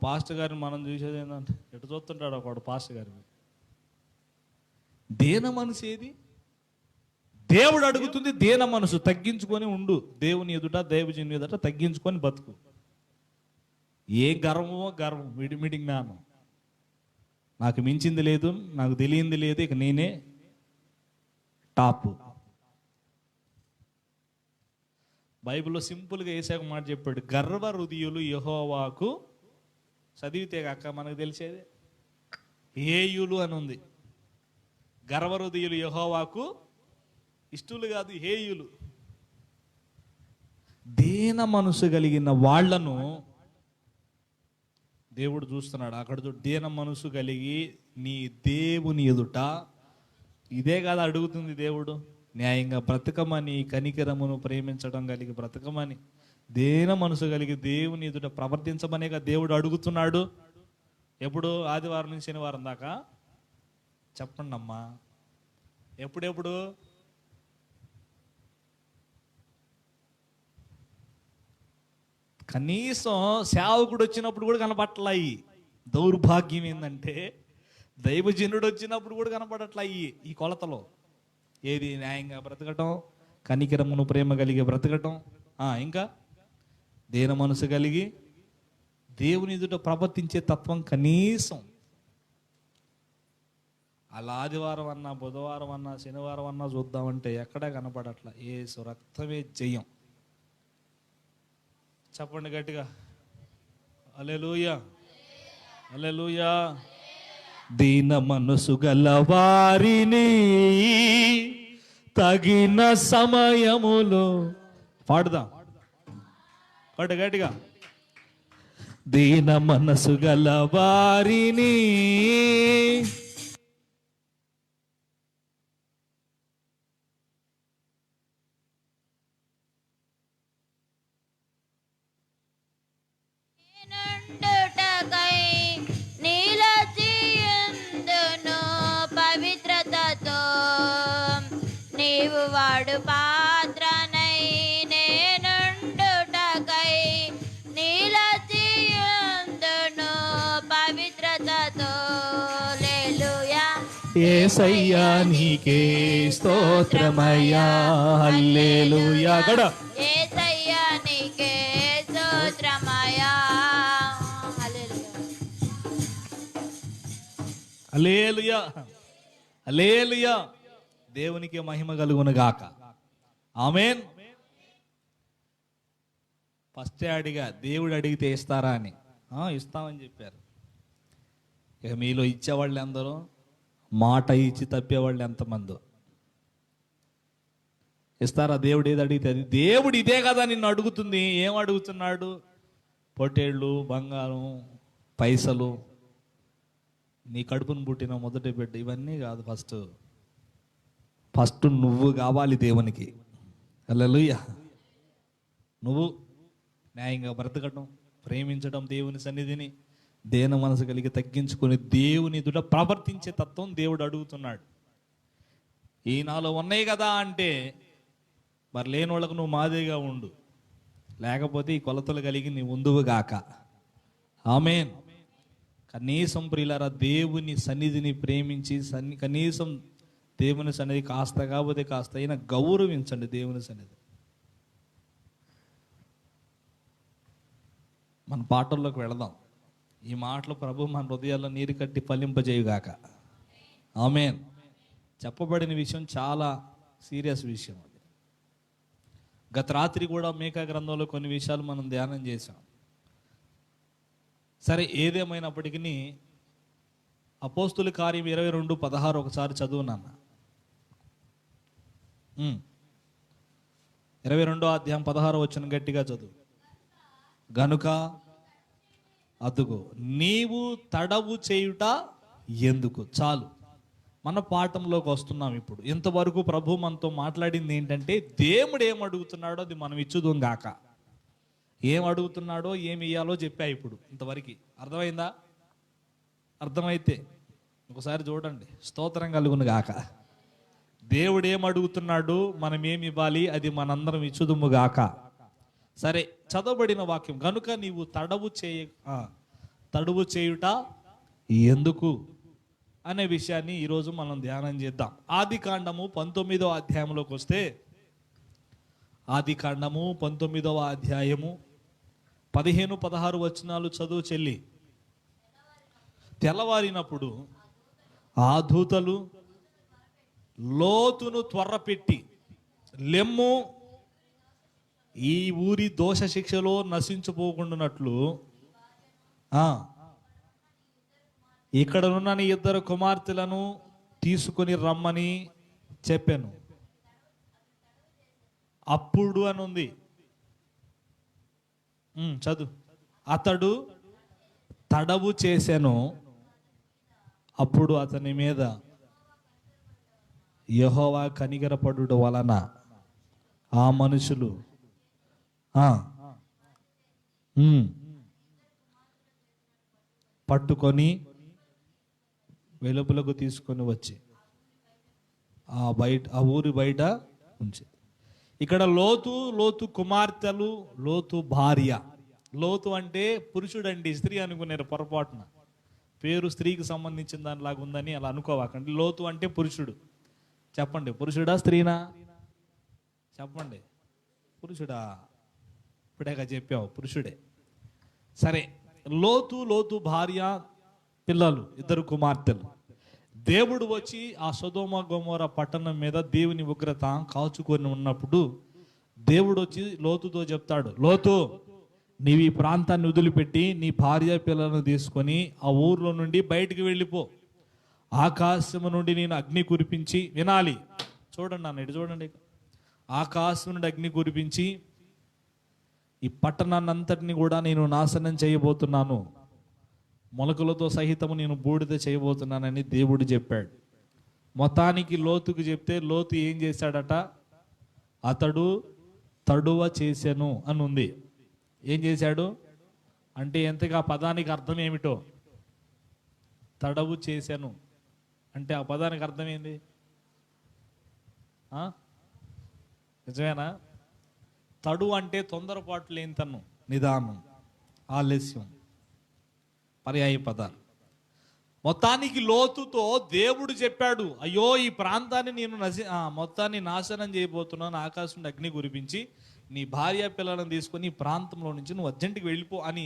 పాస్టర్ గారిని మనం చూసేది ఏంటంటే, ఎటు చూస్తుంటాడు ఒకడు పాస్టర్ గారిని. దేన మనసు ఏది? దేవుడు అడుగుతుంది దేన మనసు. తగ్గించుకొని ఉండు, దేవుని ఎదుట దైవజనుని ఎదుట తగ్గించుకొని బతుకు. ఏ గర్వమో గర్వం, మిడిమిడి జ్ఞానం. నాకు మించింది లేదు, నాకు తెలియంది లేదు, ఇక నేనే టాప్. బైబిల్లో సింపుల్గా వేసాక మాట చెప్పాడు, గర్వ హృదయులు యెహోవాకు, చదివితే కాక మనకు తెలిసేది హేయులు అని ఉంది. గర్వ హృదయులు యెహోవాకు ఇష్టలు కాదు, హేయులు. దీన మనసు కలిగిన వాళ్లను దేవుడు చూస్తున్నాడు. అక్కడ దీన మనసు కలిగి నీ దేవుని ఎదుట, ఇదే కాదు అడుగుతుంది దేవుడు, న్యాయంగా బ్రతకమని, కనికరమును ప్రేమించడం కలిగి బ్రతకమని, దేన మనసు కలిగి దేవుని ఎదుట ప్రవర్తించమనేగా దేవుడు అడుగుతున్నాడు. ఎప్పుడు? ఆదివారం నుంచి శనివారం దాకా. చెప్పండి అమ్మా, ఎప్పుడెప్పుడు? కనీసం సేవకుడు వచ్చినప్పుడు కూడా కనపట్లయి. దౌర్భాగ్యం ఏంటంటే దైవజనుడు వచ్చినప్పుడు కూడా కనపడట్లయి ఈ కొలతలో. ఏది? న్యాయంగా బ్రతకటం, కనికరమును ప్రేమ కలిగి బ్రతకటం, ఇంకా దేన మనసు కలిగి దేవుని ఎదుట ప్రవర్తించే తత్వం కనీసం. అలా ఆదివారం అన్నా, బుధవారం అన్నా, శనివారం అన్నా చూద్దామంటే ఎక్కడా కనపడట్లా. యేసు రక్తమే జయం. చెప్పండి గట్టిగా, హల్లెలూయా, హల్లెలూయా. దీన మనసు గల వారిని తగిన సమయములో పాడుదాం. గట్టిగా, దీన మనసు గల వారిని నుండుటకై నిలచియుందును పవిత్రతతో, నీవు వాడు పాత్రనై నేనుండుటకై నిలచియుందును పవిత్రతతో. హల్లెలూయా. యేసయ్యా నీకే స్తోత్రమయ్యా, హల్లెలూయా. గడ యేసయ్యా నీకే స్తోత్రమయ్యా, హల్లెలూయా, హల్లెలూయా. దేవునికి మహిమ కలుగును గాక. ఆమేన్. ఫస్ట్ అడిగా, దేవుడు అడిగితే ఇస్తారా అని. ఇస్తామని చెప్పారు. ఇక మీలో ఇచ్చేవాళ్ళు ఎందరో, మాట ఇచ్చి తప్పేవాళ్ళు ఎంతమందో. ఇస్తారా? దేవుడు ఏది అడిగితే అది. దేవుడు ఇదే కదా నిన్ను అడుగుతుంది. ఏం అడుగుతున్నాడు? పొట్టేళ్ళు, బంగారం, పైసలు, నీ కడుపును పుట్టిన మొదటి బిడ్డ, ఇవన్నీ కాదు. ఫస్ట్ నువ్వు కావాలి దేవునికి. హల్లెలూయా. నువ్వు న్యాయంగా బ్రతకటం, ప్రేమించడం, దేవుని సన్నిధిని దేన మనసు కలిగి తగ్గించుకొని దేవుని ఎదుట ప్రవర్తించే తత్వం దేవుడు అడుగుతున్నాడు. ఈ నాలో ఉన్నాయి కదా అంటే మరి లేని వాళ్ళకు నువ్వు మాదిరిగా ఉండు, లేకపోతే ఈ కొలతలు కలిగి నీ ఉందువు గాక. ఆమేన్. కనీసం ప్రియులారా దేవుని సన్నిధిని ప్రేమించి కనీసం దేవుని సన్నిధి కాస్త కాకపోతే కాస్త అయినా గౌరవించండి దేవుని సన్నిధి. మన పాటల్లోకి వెళదాం. ఈ మాటలు ప్రభు మన హృదయాల్లో నీరు కట్టి ఫలింపజేయుగాక. ఆమేన్. చెప్పబడిన విషయం చాలా సీరియస్ విషయం. అది గత రాత్రి కూడా మీకా గ్రంథంలో కొన్ని విషయాలు మనం ధ్యానం చేశాం. సరే, ఏదేమైనప్పటికీ అపోస్తుల కార్యం 22:16 ఒకసారి చదువు నాన్న. 22వ అధ్యాయం 16 వచనం గట్టిగా చదువు. గనుక అదుగో నీవు తడవు చేయుట ఎందుకు. చాలు, మన పాఠంలోకి వస్తున్నాం ఇప్పుడు. ఇంతవరకు ప్రభు మనతో మాట్లాడింది ఏంటంటే దేవుడు ఏం అడుగుతున్నాడో అది మనం ఇచ్చుదాం గాక. ఏం అడుగుతున్నాడో ఏమి ఇయ్యాలో చెప్పా ఇప్పుడు ఇంతవరకు. అర్థమైందా? అర్థమైతే ఒకసారి చూడండి. స్తోత్రం కలుగును గాక. దేవుడు ఏం అడుగుతున్నాడు, మనం ఏమి ఇవ్వాలి, అది మనందరం ఇచ్చుదుము గాక. సరే, చదవబడిన వాక్యం. గనుక నీవు తడువు చేయుట ఎందుకు అనే విషయాన్ని ఈరోజు మనం ధ్యానం చేద్దాం. ఆదికాండము 19వ అధ్యాయంలోకి వస్తే, ఆదికాండము 19వ అధ్యాయము 15-16 వచనాలు చదువు చెల్లి. తెల్లవారినప్పుడు ఆ దూతలు లోతును త్వరపెట్టి, లెమ్ము, ఈ ఊరి దోష శిక్షలో నశించిపోకుండానట్లు ఇక్కడనున్న నీ 2 కుమార్తెలను తీసుకొని రమ్మని చెప్పాను. అప్పుడు అని ఉంది. చదువు. అతడు తడవు చేశాను, అప్పుడు అతని మీద యెహోవా కనికరపడుట వలన ఆ మనుషులు పట్టుకొని వెలుపలకు తీసుకొని వచ్చి ఆ ఊరి బయట ఉంచి. ఇక్కడ లోతు కుమార్తెలు, లోతు భార్య. లోతు అంటే పురుషుడండి, స్త్రీ అనుకున్నారు పొరపాటున. పేరు స్త్రీకి సంబంధించిన దానిలాగా ఉందని అలా అనుకోవాకండి. లోతు అంటే పురుషుడు. చెప్పండి, పురుషుడా స్త్రీనా? చెప్పండి, పురుషుడా? ఇప్పుడేగా చెప్పావు, పురుషుడే. సరే, లోతు భార్య, పిల్లలు, 2 కుమార్తెలు. దేవుడు వచ్చి ఆ సొదొమ గొమొర పట్టణం మీద దేవుని ఉగ్రత కాచుకొని ఉన్నప్పుడు దేవుడు వచ్చి లోతుతో చెప్తాడు, లోతు, నీవు ఈ ప్రాంతాన్ని వదిలిపెట్టి నీ భార్య పిల్లలను తీసుకొని ఆ ఊర్లో నుండి బయటికి వెళ్ళిపో. ఆకాశము నుండి నేను అగ్ని కురిపించి, వినాలి, చూడండి అన్న, ఇటు చూడండి, ఆకాశం నుండి అగ్ని కురిపించి ఈ పట్టణాన్ని అంతటిని కూడా నేను నాశనం చేయబోతున్నాను, మొలకలతో సహితము నేను బూడిద చేయబోతున్నానని దేవుడు చెప్పాడు. మొత్తానికి లోతుకు చెప్తే లోతు ఏం చేశాడట? అతడు తడువ చేశాను అని ఉంది. ఏం చేశాడు అంటే ఎంతగా పదానికి అర్థం ఏమిటో? తడవు చేశాను అంటే ఆ పదానికి అర్థం ఏంది? నిజమేనా? తడు అంటే తొందరపాటు లేనితనం, నిదానం, ఆలస్యం, పర్యాయ పదాలు. మొత్తానికి లోతుతో దేవుడు చెప్పాడు, అయ్యో ఈ ప్రాంతాన్ని నేను మొత్తాన్ని నాశనం చేయబోతున్నాను, ఆకాశం నుండి అగ్ని కురిపించి నీ భార్య పిల్లలను తీసుకొని ఈ ప్రాంతంలో నుంచి నువ్వు అర్జెంటుకి వెళ్ళిపో అని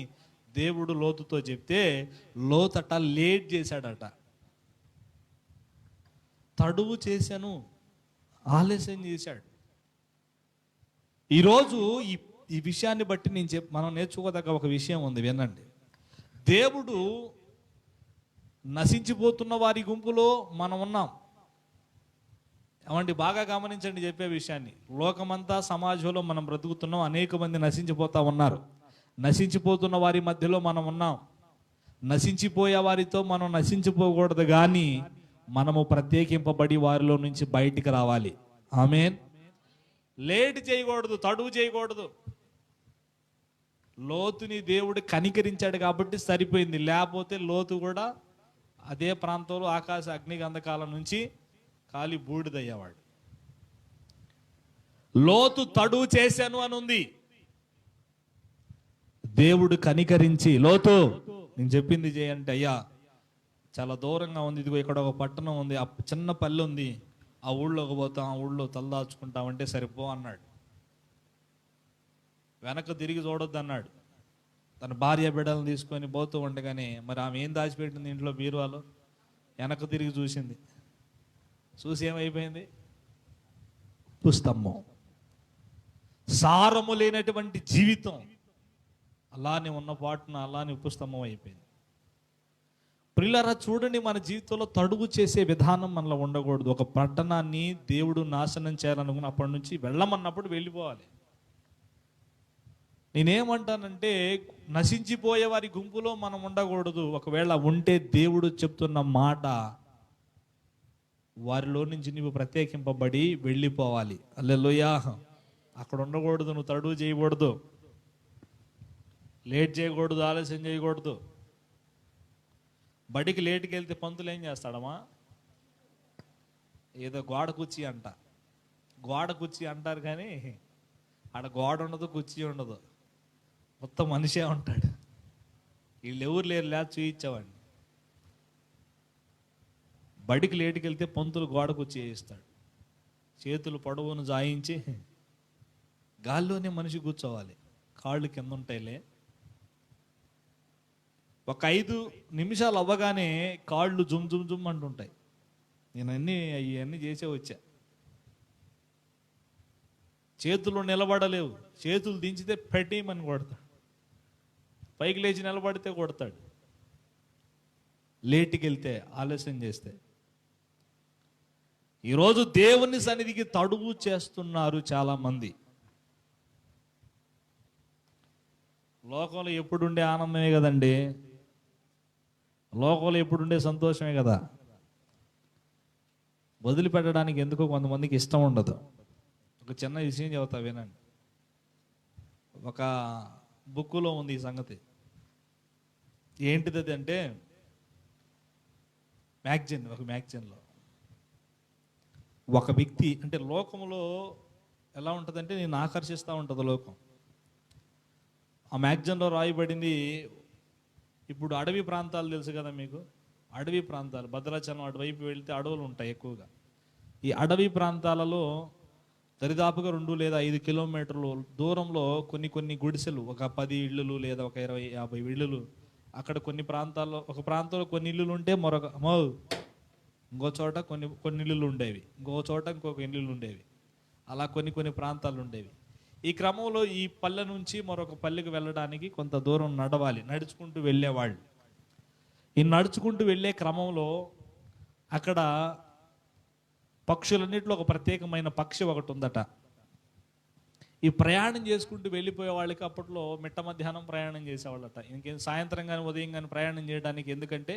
దేవుడు లోతుతో చెప్తే లోతట లేట్ చేశాడట. తడువు చేశాను, ఆలస్యం చేశాడు. ఈరోజు ఈ విషయాన్ని బట్టి మనం నేర్చుకోదగ్గ ఒక విషయం ఉంది, వినండి. దేవుడు నశించిపోతున్న వారి గుంపులో మనం ఉన్నాం. ఏమండి, బాగా గమనించండి చెప్పే విషయాన్ని. లోకమంతా, సమాజంలో మనం బ్రతుకుతున్నాం, అనేక మంది నశించిపోతా ఉన్నారు. నశించిపోతున్న వారి మధ్యలో మనం ఉన్నాం. నశించిపోయే వారితో మనం నశించిపోకూడదు, కానీ మనము ప్రత్యేకింపబడి వారిలో నుంచి బయటికి రావాలి. ఆమేన్. లేట్ చేయకూడదు, తడువు చేయకూడదు. లోతుని దేవుడు కనికరించాడు కాబట్టి సరిపోయింది, లేకపోతే లోతు కూడా అదే ప్రాంతంలో ఆకాశ అగ్ని గంధకాల నుంచి కాలి బూడిదయ్యేవాడు. లోతు తడువు చేశాను అని ఉంది. దేవుడు కనికరించి, లోతు నేను చెప్పింది చేయంటే, అయ్యా చాలా దూరంగా ఉంది, ఇదిగో ఇక్కడ ఒక పట్టణం ఉంది, ఆ చిన్న పల్లె ఉంది, ఆ ఊళ్ళోకి పోతాం, ఆ ఊళ్ళో తలదాచుకుంటామంటే సరిపో అన్నాడు. వెనక తిరిగి చూడొద్దు అన్నాడు. తన భార్య బిడ్డలను తీసుకొని పోతూ ఉండగానే మరి ఆమె ఏం దాచిపెట్టింది ఇంట్లో బీరువాలో? వెనక తిరిగి చూసింది. చూసి ఏమైపోయింది? ఉప్పుస్తంభం. సారము లేనటువంటి జీవితం అలానే ఉన్న పాటున అలానే ఉప్పుస్తంభం అయిపోయింది. ప్రియులారా, చూడండి, మన జీవితంలో తడువు చేసే విధానం మనలో ఉండకూడదు. ఒక పట్టణాన్ని దేవుడు నాశనం చేయాలనుకున్నప్పటి నుంచి వెళ్ళమన్నప్పుడు వెళ్ళిపోవాలి. నేనేమంటానంటే, నశించిపోయే వారి గుంపులో మనం ఉండకూడదు. ఒకవేళ ఉంటే దేవుడు చెప్తున్న మాట, వారిలో నుంచి నువ్వు ప్రత్యేకింపబడి వెళ్ళిపోవాలి. హల్లెలూయా. అక్కడ ఉండకూడదు, నువ్వు తడువు చేయకూడదు, లేట్ చేయకూడదు, ఆలస్యం చేయకూడదు. బడికి లేట్కి వెళ్తే పంతులు ఏం చేస్తాడమ్మా? ఏదో గోడ కుర్చీ అంట, గోడ కుర్చీ అంటారు, కానీ ఆడ గోడ ఉండదు, కుర్చీ ఉండదు, మొత్తం మనిషే ఉంటాడు. వీళ్ళు ఎవరు లేరు, లేక చూయించేవాడిని. బడికి లేటుకి వెళ్తే పంతులు గోడ కుర్చీ వేయిస్తాడు, చేతులు పొడవును జాయించి గాల్లోనే మనిషి కూర్చోవాలి, కాళ్ళు కింద ఉంటాయిలే. ఒక 5 నిమిషాలు అవ్వగానే కాళ్ళు జుమ్ జుమ్ జుమ్ అంటుంటాయి. నేను ఇవన్నీ చేసే వచ్చా. చేతులు నిలబడలేవు, చేతులు దించితే పెట్టేయమని కొడతాడు, పైకి లేచి నిలబడితే కొడతాడు. లేటుకి వెళ్తే, ఆలస్యం చేస్తే. ఈరోజు దేవుని సన్నిధికి తడువు చేస్తున్నారు చాలామంది. లోకంలో ఎప్పుడుండే ఆనందమే కదండి, లోకంలో ఎప్పుడుండే సంతోషమే కదా. వదిలిపెట్టడానికి ఎందుకో కొంతమందికి ఇష్టం ఉండదు. ఒక చిన్న విషయం చెబుతా, వినండి. ఒక బుక్కులో ఉంది ఈ సంగతి. ఏంటిది అది అంటే ఒక మ్యాగజైన్లో ఒక వ్యక్తి, అంటే లోకంలో ఎలా ఉంటుందంటే నేను ఆకర్షిస్తూ ఉంటుంది లోకం. ఆ మ్యాగజైన్లో రాయబడింది, ఇప్పుడు అడవి ప్రాంతాలు తెలుసు కదా మీకు, అడవి ప్రాంతాలు భద్రాచలం అటువైపు వెళ్తే అడవులు ఉంటాయి ఎక్కువగా. ఈ అడవి ప్రాంతాలలో దరిదాపుగా 2 లేదా 5 కిలోమీటర్లు దూరంలో కొన్ని గుడిసెలు, ఒక 10 ఇళ్ళు లేదా ఒక 20-50 ఇళ్ళు, అక్కడ కొన్ని ప్రాంతాల్లో, ఒక ప్రాంతంలో కొన్ని ఇల్లులు ఉంటే ఇంకో చోట కొన్ని ఇల్లులు ఉండేవి, ఇంకో చోట ఇంకొక ఇల్లులు ఉండేవి, అలా కొన్ని ప్రాంతాలు ఉండేవి. ఈ క్రమంలో ఈ పల్లె నుంచి మరొక పల్లెకి వెళ్ళడానికి కొంత దూరం నడవాలి, నడుచుకుంటూ వెళ్ళేవాళ్ళు. ఈ నడుచుకుంటూ వెళ్ళే క్రమంలో అక్కడ పక్షులన్నింటిలో ఒక ప్రత్యేకమైన పక్షి ఒకటి ఉందట. ఈ ప్రయాణం చేసుకుంటూ వెళ్ళిపోయే వాళ్ళకి అప్పట్లో మిట్ట మధ్యాహ్నం ప్రయాణం చేసేవాళ్ళట. ఇంకేం సాయంత్రం కానీ ఉదయం కానీ ప్రయాణం చేయడానికి, ఎందుకంటే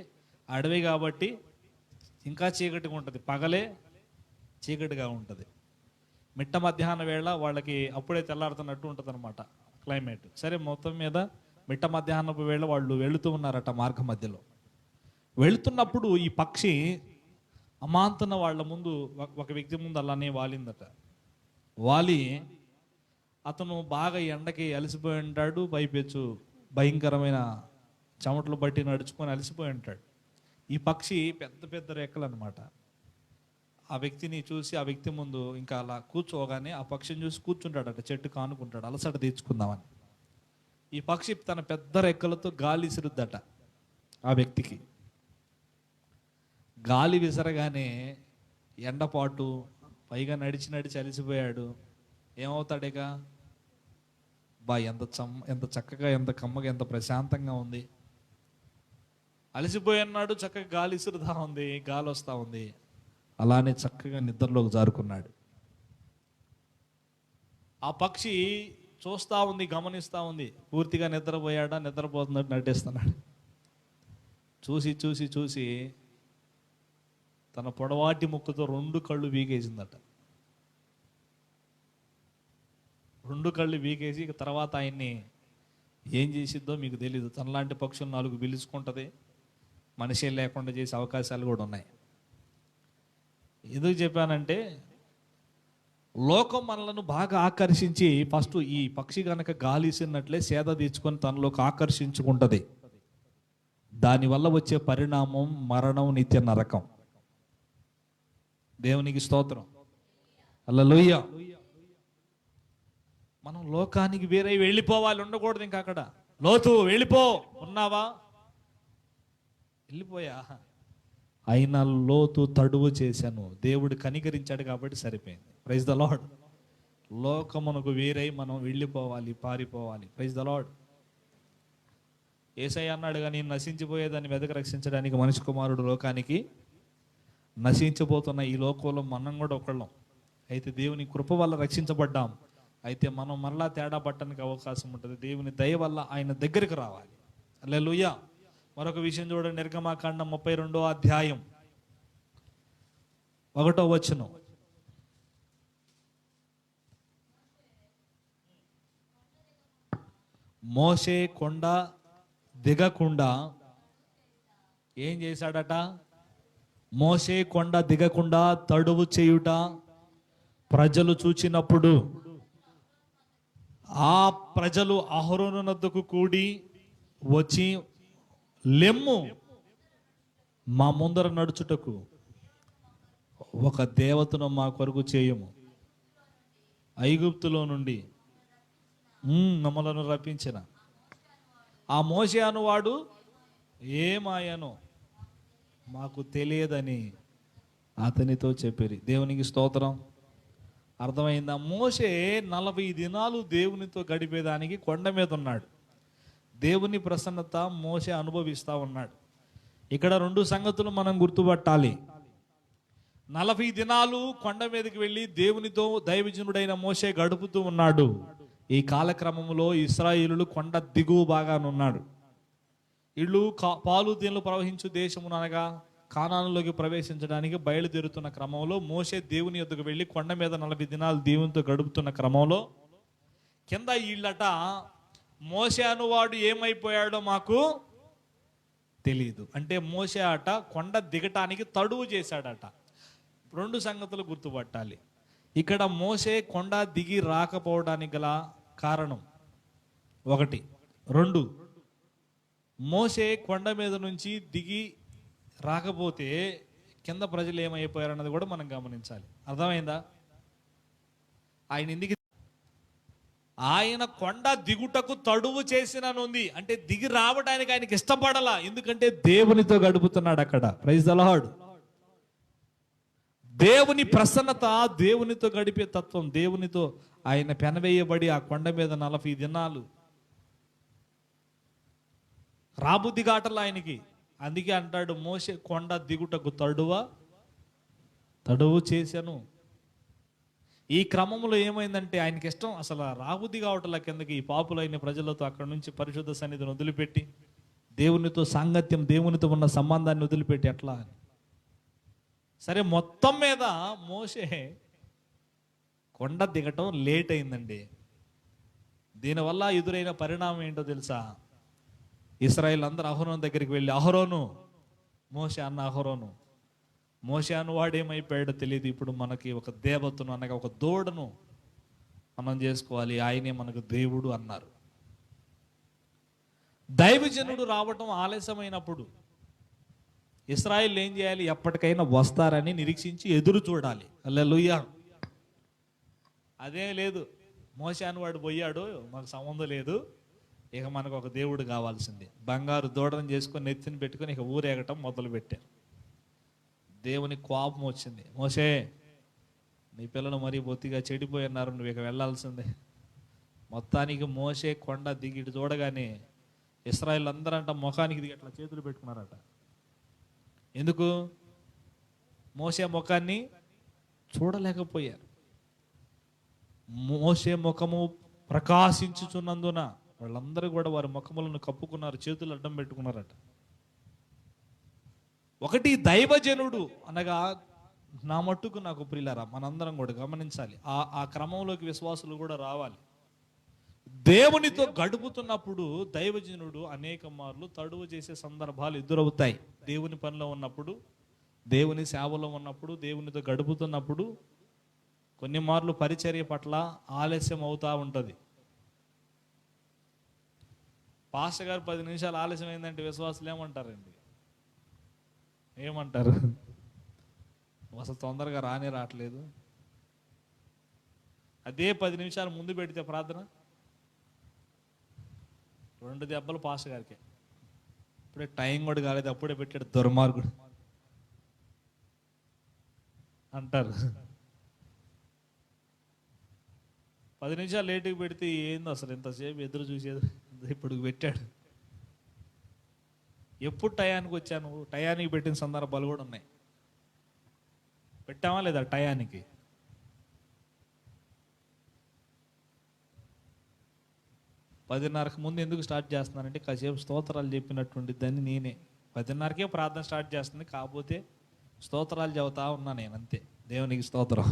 అడవి కాబట్టి ఇంకా చీకటిగా ఉంటుంది, పగలే చీకటిగా ఉంటుంది. మిట్ట మధ్యాహ్న వేళ వాళ్ళకి అప్పుడే తెల్లారుతున్నట్టు ఉంటుంది అనమాట క్లైమేట్. సరే, మొత్తం మీద మిట్ట మధ్యాహ్నపు వేళ వాళ్ళు వెళుతూ ఉన్నారట. మార్గ మధ్యలో వెళుతున్నప్పుడు ఈ పక్షి అమాంతన వాళ్ళ ముందు, ఒక వ్యక్తి ముందు అలానే వాలిందట. వాలి అతను బాగా ఎండకి అలసిపోయి ఉంటాడు, పైపెచ్చు భయంకరమైన చెమటలు బట్టి నడుచుకొని అలసిపోయి ఉంటాడు. ఈ పక్షి పెద్ద రెక్కలు అనమాట. ఆ వ్యక్తిని చూసి, ఆ వ్యక్తి ముందు ఇంకా అలా కూర్చోగానే ఆ పక్షిని చూసి కూర్చుంటాడట, చెట్టు కానుకుంటాడు అలసట తీర్చుకుందామని. ఈ పక్షి తన పెద్ద రెక్కలతో గాలి విసురుద్దట ఆ వ్యక్తికి. గాలి విసరగానే ఎండపాటు, పైగా నడిచి అలసిపోయాడు. ఏమవుతాడేక, ఎంత చక్కగా, ఎంత కమ్మగా, ఎంత ప్రశాంతంగా ఉంది. అలసిపోయి అన్నాడు, చక్కగా గాలి విసురుతా ఉంది, గాలి వస్తూ ఉంది. అలానే చక్కగా నిద్రలోకి జారుకున్నాడు. ఆ పక్షి చూస్తూ ఉంది, గమనిస్తూ ఉంది. పూర్తిగా నిద్రపోయాడా, నిద్రపోతున్నట్టు నటిస్తున్నాడు. చూసి తన పొడవాటి ముక్కుతో 2 కళ్ళు వీకేసిందట. 2 కళ్ళు వీకేసి తర్వాత ఆయన్ని ఏం చేసిద్దో మీకు తెలీదు. తనలాంటి పక్షులు 4 పిలుచుకుంటుంది, మనిషి లేకుండా చేసే అవకాశాలు కూడా ఉన్నాయి. ఎందుకు చెప్పానంటే, లోకం మనలను బాగా ఆకర్షించి, ఫస్ట్ ఈ పక్షి కనుక గాలిసినట్లే సేద తీర్చుకొని తనలోకి ఆకర్షించుకుంటుంది. దానివల్ల వచ్చే పరిణామం మరణం, నిత్య నరకం. దేవునికి స్తోత్రం, హల్లెలూయా. మనం లోకానికి వేరే వెళ్ళిపోవాలి, ఉండకూడదు. ఇంకా అక్కడ లోతు వెళ్ళిపో ఉన్నావా, వెళ్ళిపోయా, అయినా లోతు తడువు చేశాను, దేవుడు కనికరించాడు కాబట్టి సరిపోయింది. Praise the lord. లోకమునకు వేరై మనం వెళ్ళిపోవాలి, పారిపోవాలి. Praise the lord. యేసయ్య అన్నాడు, కానీ నశించిపోయేదాన్ని వెదక రక్షించడానికి మనిషి కుమారుడు లోకానికి, నశించిపోతున్న ఈ లోకంలో మనం కూడా ఒకళ్ళం. అయితే దేవుని కృప వల్ల రక్షించబడ్డాం. అయితే మనం మరలా తేడా పట్టడానికి అవకాశం ఉంటుంది. దేవుని దయ వల్ల ఆయన దగ్గరికి రావాలి. హల్లెలూయా. మరొక విషయం చూడండి, నిర్గమాకాండం 32వ అధ్యాయం 1వ వచనం. మోషే కొండ దిగకుండా ఏం చేశాడట? మోషే కొండ దిగకుండా తడువు చేయుట ప్రజలు చూచినప్పుడు ఆ ప్రజలు అహరోను నద్దకు కూడి వచ్చి, లెమ్ము, మా ముందర నడుచుటకు ఒక దేవతను మా కొరకు చేయము. ఐగుప్తులో నుండి మమ్మలను రప్పించిన ఆ మోషే అనువాడు ఏమాయనో మాకు తెలియదని అతనితో చెప్పిరి. దేవునికి స్తోత్రం. అర్థమైందా? మోషే 40 దినాలు దేవునితో గడిపేదానికి కొండ మీద ఉన్నాడు. దేవుని ప్రసన్నత మోషే అనుభవిస్తూ ఉన్నాడు. ఇక్కడ 2 సంగతులు మనం గుర్తుపట్టాలి. 40 దినాలు కొండ మీదకి వెళ్ళి దేవునితో దైవజనుడైన మోషే గడుపుతూ ఉన్నాడు. ఈ కాలక్రమంలో ఇశ్రాయేలులు కొండ దిగువ భాగానున్నాడు. ఇళ్ళు పాలు తేనెలు ప్రవహించు దేశమును అనగా కానానులోకి ప్రవేశించడానికి బయలుదేరుతున్న క్రమంలో మోషే దేవుని యొద్దకు వెళ్ళి కొండ మీద 40 దినాలు దేవునితో గడుపుతున్న క్రమంలో కింద వీళ్ళట మోషే అనువాడు ఏమైపోయాడో మాకు తెలియదు. అంటే మోషే అట కొండ దిగటానికి తడువు చేశాడట. రెండు సంగతులు గుర్తుపట్టాలి. ఇక్కడ మోషే కొండ దిగి రాకపోవడానికి గల కారణం ఒకటి. రెండు, మోషే కొండ మీద నుంచి దిగి రాకపోతే కింద ప్రజలు ఏమైపోయారు అన్నది కూడా మనం గమనించాలి. అర్థమైందా? ఆయన కొండ దిగుటకు తడువు చేసిననుంది అంటే దిగి రావడానికి ఆయనకి ఇష్టపడలా. ఎందుకంటే దేవునితో గడుపుతున్నాడు అక్కడ. Praise the lord. దేవుని ప్రసన్నత, దేవునితో గడిపే తత్వం, దేవునితో ఆయన పెనవేయబడి ఆ కొండ మీద 40 దినాలు రాబుద్ది గాటలు ఆయనకి. అందుకే అంటాడు, మోషే కొండ దిగుటకు తడువు చేశాను. ఈ క్రమంలో ఏమైందంటే ఆయనకి ఇష్టం అసలు రాబుద్ది కావటంలా కిందకి. ఈ పాపులైన ప్రజలతో అక్కడ నుంచి పరిశుద్ధ సన్నిధిని వదిలిపెట్టి దేవునితో సాంగత్యం, దేవునితో ఉన్న సంబంధాన్ని వదిలిపెట్టి ఎట్లా అని. సరే, మొత్తం మీద మోషే కొండ దిగటం లేట్ అయిందండి. దీనివల్ల ఎదురైన పరిణామం ఏంటో తెలుసా? ఇశ్రాయేల్ అందరూ అహరోను దగ్గరికి వెళ్ళి, అహరోను, మోషే అన్న అహరోను, మోషే అన్నవాడు ఏమైపోయాడో తెలియదు. ఇప్పుడు మనకి ఒక దేవతను అనగా ఒక దూడను మనం చేసుకోవాలి, ఆయనే మనకు దేవుడు అన్నారు. దైవజనుడు రావటం ఆలస్యమైనప్పుడు ఇశ్రాయేల్ ఏం చేయాలి? ఎప్పటికైనా వస్తారని నిరీక్షించి ఎదురు చూడాలి. హల్లెలూయా. అదే లేదు, మోషే అన్నవాడు పోయాడు, మాకు సంబంధం లేదు, ఇక మనకు ఒక దేవుడు కావాల్సింది. బంగారు దూడను చేసుకొని నెత్తిని పెట్టుకొని ఇక ఊరేగటం మొదలు పెట్టారు. దేవుని కోపం వచ్చింది. మోషే, నీ పిల్లలు మరీ బొత్తిగా చెడిపోయి ఉన్నారు, నువ్వు ఇక వెళ్ళాల్సిందే. మొత్తానికి మోషే కొండ దిగి చూడగానే ఇశ్రాయేల్ అందరంట ముఖానికి దిగి అట్లా చేతులు పెట్టుకున్నారట. ఎందుకు? మోషే ముఖాన్ని చూడలేకపోయారు. మోషే ముఖము ప్రకాశించుచున్నందున వాళ్ళందరూ కూడా వారి ముఖములను కప్పుకున్నారు, చేతులు అడ్డం పెట్టుకున్నారట. ఒకటి, దైవజనుడు అనగా నా మట్టుకు నాకు ప్రియులారా, మనందరం కూడా గమనించాలి. ఆ క్రమంలోకి విశ్వాసులు కూడా రావాలి. దేవునితో గడుపుతున్నప్పుడు దైవజనుడు అనేక మార్లు తడువు చేసే సందర్భాలు ఎదురవుతాయి. దేవుని పనిలో ఉన్నప్పుడు, దేవుని సేవలో ఉన్నప్పుడు, దేవునితో గడుపుతున్నప్పుడు కొన్ని మార్లు పరిచర్య పట్ల ఆలస్యం అవుతూ ఉంటుంది. పాస్టర్ గారు 10 నిమిషాలు ఆలస్యం అయిందంటే విశ్వాసులు ఏమంటారండి? ఏమంటారు? అసలు తొందరగా రావట్లేదు. అదే 10 నిమిషాలు ముందు పెడితే ప్రార్థన 2 దెబ్బలు పాస్టర్ గారికి. ఇప్పుడే టైం కూడా కాలేదు, అప్పుడే పెట్టాడు దుర్మార్గుడు అంటారు. 10 నిమిషాలు లేటుగా పెడితే ఏందో అసలు ఇంతసేపు ఎదురు చూసేది, ఇప్పుడు పెట్టాడు. ఎప్పుడు టయానికి వచ్చాను? టయానికి పెట్టిన సందర్భాలు కూడా ఉన్నాయి. పెట్టామా లేదా టయానికి? పదిన్నరకు ముందు ఎందుకు స్టార్ట్ చేస్తున్నానంటే కాసేపు స్తోత్రాలు చెప్పినటువంటి దాన్ని నేనే 10:30కే ప్రార్థన స్టార్ట్ చేస్తుంది, కాకపోతే స్తోత్రాలు చెబుతా ఉన్నా నేను, అంతే. దేవునికి స్తోత్రం.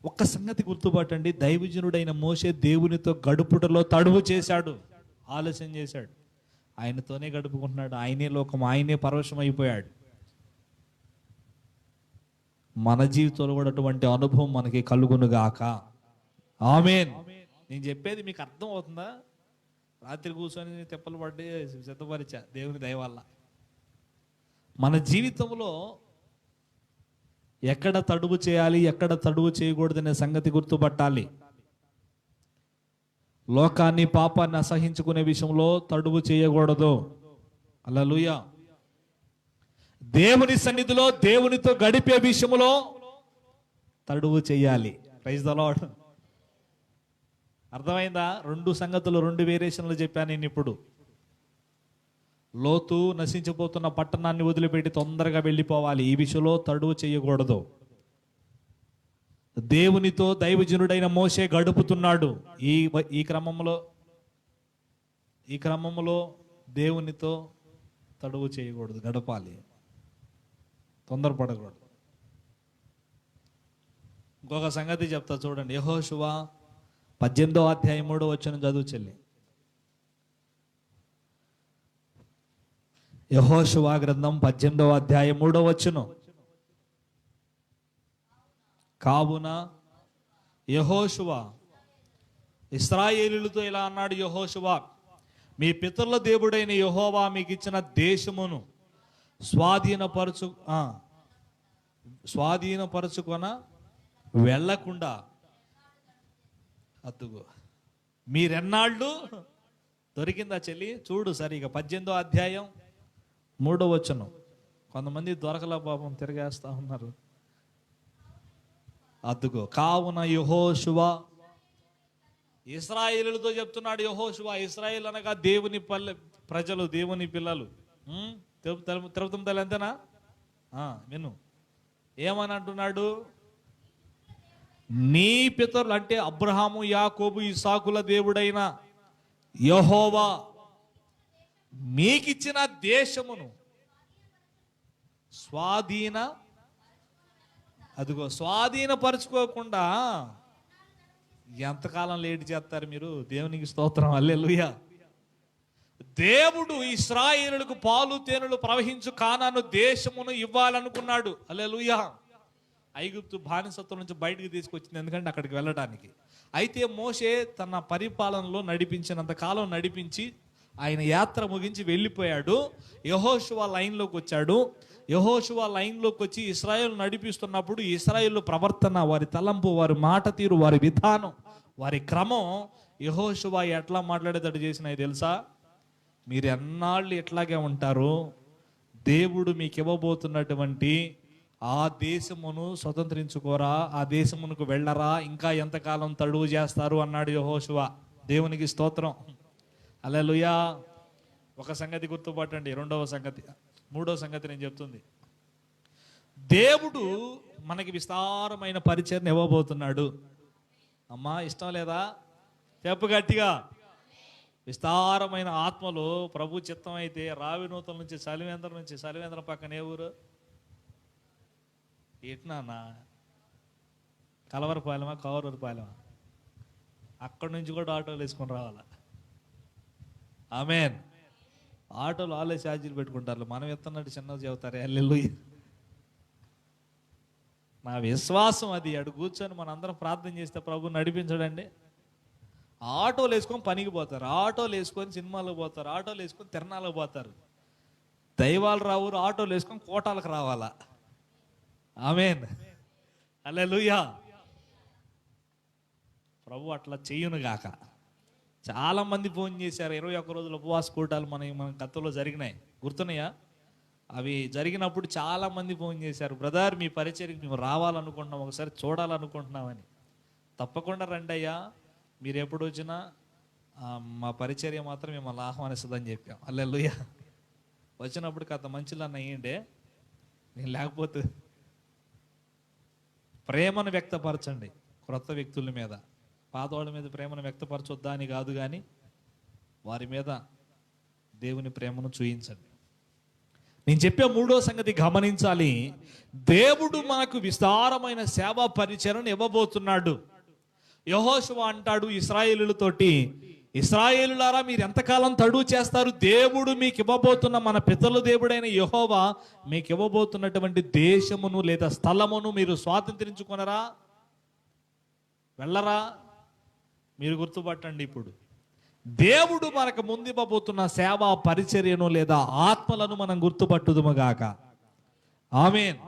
ఒక్క సంగతి గుర్తుపట్టండి, దైవజనుడైన మోషే దేవునితో గడుపుటలో తడువు చేశాడు, ఆలస్యం చేశాడు. ఆయనతోనే గడుపుకుంటున్నాడు, ఆయనే లోకం, ఆయనే పరవశం అయిపోయాడు. మన జీవితంలో కూడా అటువంటి అనుభవం మనకి కలుగునుగాక. ఆమేన్. నేను చెప్పేది మీకు అర్థం అవుతుందా? రాత్రి కూర్చొని తెప్పలు పడి సిద్ధపరిచా దేవుని దయ వల్ల. మన జీవితంలో ఎక్కడ తడువు చేయాలి, ఎక్కడ తడువు చేయకూడదనే సంగతి గుర్తుపట్టాలి. లోకాన్ని, పాపాన్ని అసహించుకునే విషయంలో తడువు చేయకూడదు. హల్లెలూయా. దేవుని సన్నిధిలో దేవునితో గడిపే విషయంలో తడువు చేయాలి. Praise the lord. అర్థమైందా? 2 సంగతులు, 2 వేరియేషన్లు చెప్పాను నేను ఇప్పుడు. లోతు నశించిపోతున్న పట్టణాన్ని వదిలిపెట్టి తొందరగా వెళ్ళిపోవాలి, ఈ విషయంలో తడువు చేయకూడదు. దేవునితో దైవజనుడైన మోషే గడుపుతున్నాడు. ఈ క్రమంలో దేవునితో తడువు చేయకూడదు, గడపాలి, తొందరపడకూడదు. ఇంకొక సంగతి చెప్తా చూడండి. యెహోషువ 18వ అధ్యాయం 3వ వచనం చదువు చెల్లి. యెహోషువ గ్రంథం 18వ అధ్యాయం 3వ వచనం. కావున యెహోషువ ఇశ్రాయేలీయులతో ఇలా అన్నాడు. యెహోషువ, మీ పితరుల దేవుడైన యెహోవా మీకు ఇచ్చిన దేశమును స్వాధీనపరచుకొన వెళ్ళకుండా అద్దుగో మీరెన్నాళ్ళు దొరికిందా చెల్లి? చూడు సరిగా 18వ అధ్యాయం 3వ వచనం. కొంతమంది దొరకల పాపం తిరిగేస్తా ఉన్నారు. అద్దుగో కావున యెహోషువ ఇశ్రాయేలుతో చెప్తున్నాడు. యెహోషువ, ఇశ్రాయేల్ అనగా దేవుని ప్రజలు, దేవుని పిల్లలు. తిరుపతి తల్లి అంతేనా? విను ఏమని అంటున్నాడు. నీ పితరులు అంటే అబ్రహాము, యాకోబు, ఇస్సాకుల దేవుడైన యెహోవా మీకిచ్చిన దేశమును స్వాధీనపరచుకోకుండా ఎంతకాలం లేట్ చేస్తారు మీరు? దేవునికి స్తోత్రం, హల్లెలూయా. దేవుడు ఇశ్రాయేలులకు పాలు తేనెలు ప్రవహించు కానాను దేశమును ఇవ్వాలనుకున్నాడు. హల్లెలూయా. ఐగుప్తు బానిసత్వం నుంచి బయటికి తీసుకొచ్చింది, ఎందుకంటే అక్కడికి వెళ్ళడానికి. అయితే మోషే తన పరిపాలనలో నడిపించినంత కాలం నడిపించి ఆయన యాత్ర ముగించి వెళ్ళిపోయాడు. యెహోషువ లైన్లోకి వచ్చాడు. యెహోషువ లైన్లోకి వచ్చి ఇశ్రాయేలు నడిపిస్తున్నప్పుడు ఇశ్రాయేలు ప్రవర్తన, వారి తలంపు, వారి మాట తీరు, వారి విధానం, వారి క్రమం యెహోషువ ఎట్లా మాట్లాడేటట్టు చేసినాయి తెలుసా? మీరు ఎన్నాళ్ళు ఎట్లాగే ఉంటారు, దేవుడు మీకు ఇవ్వబోతున్నటువంటి ఆ దేశమును స్వతంత్రించుకోరా, ఆ దేశమునకు వెళ్ళరా, ఇంకా ఎంతకాలం తడువు చేస్తారు అన్నాడు యెహోషువ. దేవునికి స్తోత్రం, హల్లెలూయా. ఒక సంగతి గుర్తుపట్టండి. మూడవ సంగతి నేను చెప్తుంది. దేవుడు మనకి విస్తారమైన పరిచయం ఇవ్వబోతున్నాడు. అమ్మా ఇష్టం లేదా? చెప్పు గట్టిగా. విస్తారమైన ఆత్మలో ప్రభు చిత్తం అయితే రావినూతల నుంచి సలివేంద్రం పక్కన ఏ ఊరు? ఎట్నా కలవరపాలెమా, కవరపాలెమా? అక్కడి నుంచి కూడా ఆటోలు వేసుకొని రావాలా? ఆమేన్. ఆటోలు వాళ్ళే ఛార్జీలు పెట్టుకుంటారు, మనం ఎత్తన్నట్టు చిన్నది చెబుతారు. హల్లెలూయా. నా విశ్వాసం అది. అడు కూర్చొని మనందరం ప్రార్థన చేస్తే ప్రభు నడిపించడండి. ఆటోలు వేసుకొని పనికి పోతారు, ఆటోలు వేసుకొని సినిమాలకు పోతారు, ఆటోలు వేసుకొని తిరణాలకు పోతారు. దైవాలు రావు, ఆటోలు వేసుకొని కోటాలకు రావాలా? ఆమేన్, హల్లెలూయా. ప్రభు అట్లా చెయ్యును గాక. చాలా మంది ఫోన్ చేశారు. 21 రోజుల ఉపవాస కూటాలు మన గతంలో జరిగినాయి, గుర్తున్నాయా? అవి జరిగినప్పుడు చాలా మంది ఫోన్ చేశారు, బ్రదర్ మీ పరిచర్యకి మేము రావాలనుకుంటున్నాం, ఒకసారి చూడాలనుకుంటున్నామని. తప్పకుండా రండి అయ్యా, మీరు ఎప్పుడు వచ్చినా మా పరిచర్య మాత్రం మిమ్మల్ని ఆహ్వానిస్తుందని చెప్పాం. హల్లెలూయా. వచ్చినప్పుడు కాస్త మంచిలా అయ్యిండే, నేను లేకపోతే ప్రేమను వ్యక్తపరచండి క్రొత్త వ్యక్తుల మీద. పాత వాళ్ళ మీద ప్రేమను వ్యక్తపరచొద్దా అని కాదు, కానీ వారి మీద దేవుని ప్రేమను చూయించండి. నేను చెప్పే మూడో సంగతి గమనించాలి. దేవుడు మనకు విస్తారమైన సేవా పరిచర్యను ఇవ్వబోతున్నాడు. యెహోషువ అంటాడు ఇశ్రాయేలులతోటి, ఇశ్రాయేలులారా మీరు ఎంతకాలం తడువు చేస్తారు? దేవుడు మీకు ఇవ్వబోతున్న, మన పితరుల దేవుడైన యెహోవా మీకు ఇవ్వబోతున్నటువంటి దేశమును లేదా స్థలమును మీరు స్వాతంత్రించుకొనరా, వెళ్ళరా? మీరు గుర్తుపట్టండి. ఇప్పుడు దేవుడు మనకు ముందివ్వబోతున్న సేవా పరిచర్యను లేదా ఆత్మలను మనం గుర్తుపట్టుదుముగాక. ఆమేన్.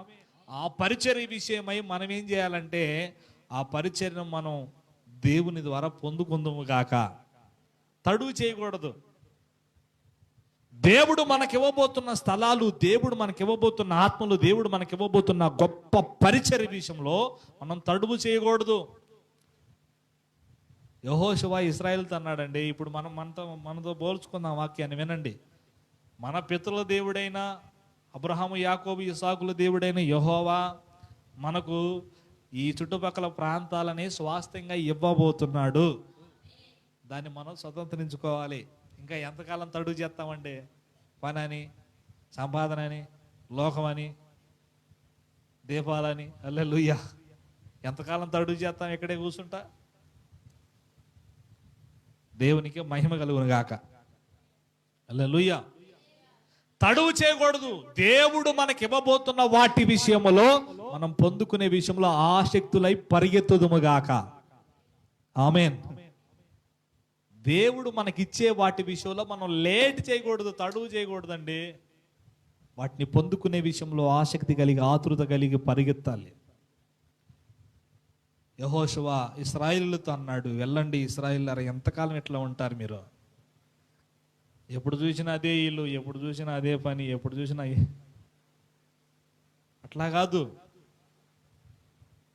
ఆ పరిచర్య విషయమై మనం ఏం చేయాలంటే ఆ పరిచర్యను మనం దేవుని ద్వారా పొందుకుందుముగాక. తడువు చేయకూడదు. దేవుడు మనకివ్వబోతున్న స్థలాలు, దేవుడు మనకివ్వబోతున్న ఆత్మలు, దేవుడు మనకివ్వబోతున్న గొప్ప పరిచర్య విషయంలో మనం తడువు చేయకూడదు. యెహోషువ ఇశ్రాయేలుతో అన్నాడండి. ఇప్పుడు మనతో పోల్చుకుందాం వాక్యాన్ని వినండి. మన పితరుల దేవుడైన అబ్రహాము, యాకోబు, ఇస్సాకుల దేవుడైన యెహోవా మనకు ఈ చుట్టుపక్కల ప్రాంతాలని స్వాస్థ్యంగా ఇవ్వబోతున్నాడు. దాన్ని మనం స్వతంత్రించుకోవాలి. ఇంకా ఎంతకాలం తడువు చేస్తామండి? పని అని, సంపాదన అని, లోకమని, దీపాలని. హల్లెలూయా. ఎంతకాలం తడువు చేస్తాం? ఇక్కడే కూర్చుంటా? దేవునికి మహిమ కలుగును గాక. హల్లెలూయా. తడువు చేయకూడదు. దేవుడు మనకి ఇవ్వబోతున్న వాటి విషయంలో, మనం పొందుకునే విషయంలో ఆసక్తులై పరిగెత్తుదుము గాక. ఆమేన్. దేవుడు మనకిచ్చే వాటి విషయంలో మనం లేట్ చేయకూడదు, తడువు చేయకూడదండి. వాటిని పొందుకునే విషయంలో ఆసక్తి కలిగి, ఆతృత కలిగి పరిగెత్తాలి. యెహోషువ ఇశ్రాయేలుతో అన్నాడు, వెళ్ళండి ఇశ్రాయేలులారా, ఎంతకాలం ఇట్లా ఉంటారు మీరు? ఎప్పుడు చూసినా అదే ఇల్లు, ఎప్పుడు చూసినా అదే పని, ఎప్పుడు చూసినా అట్లా కాదు.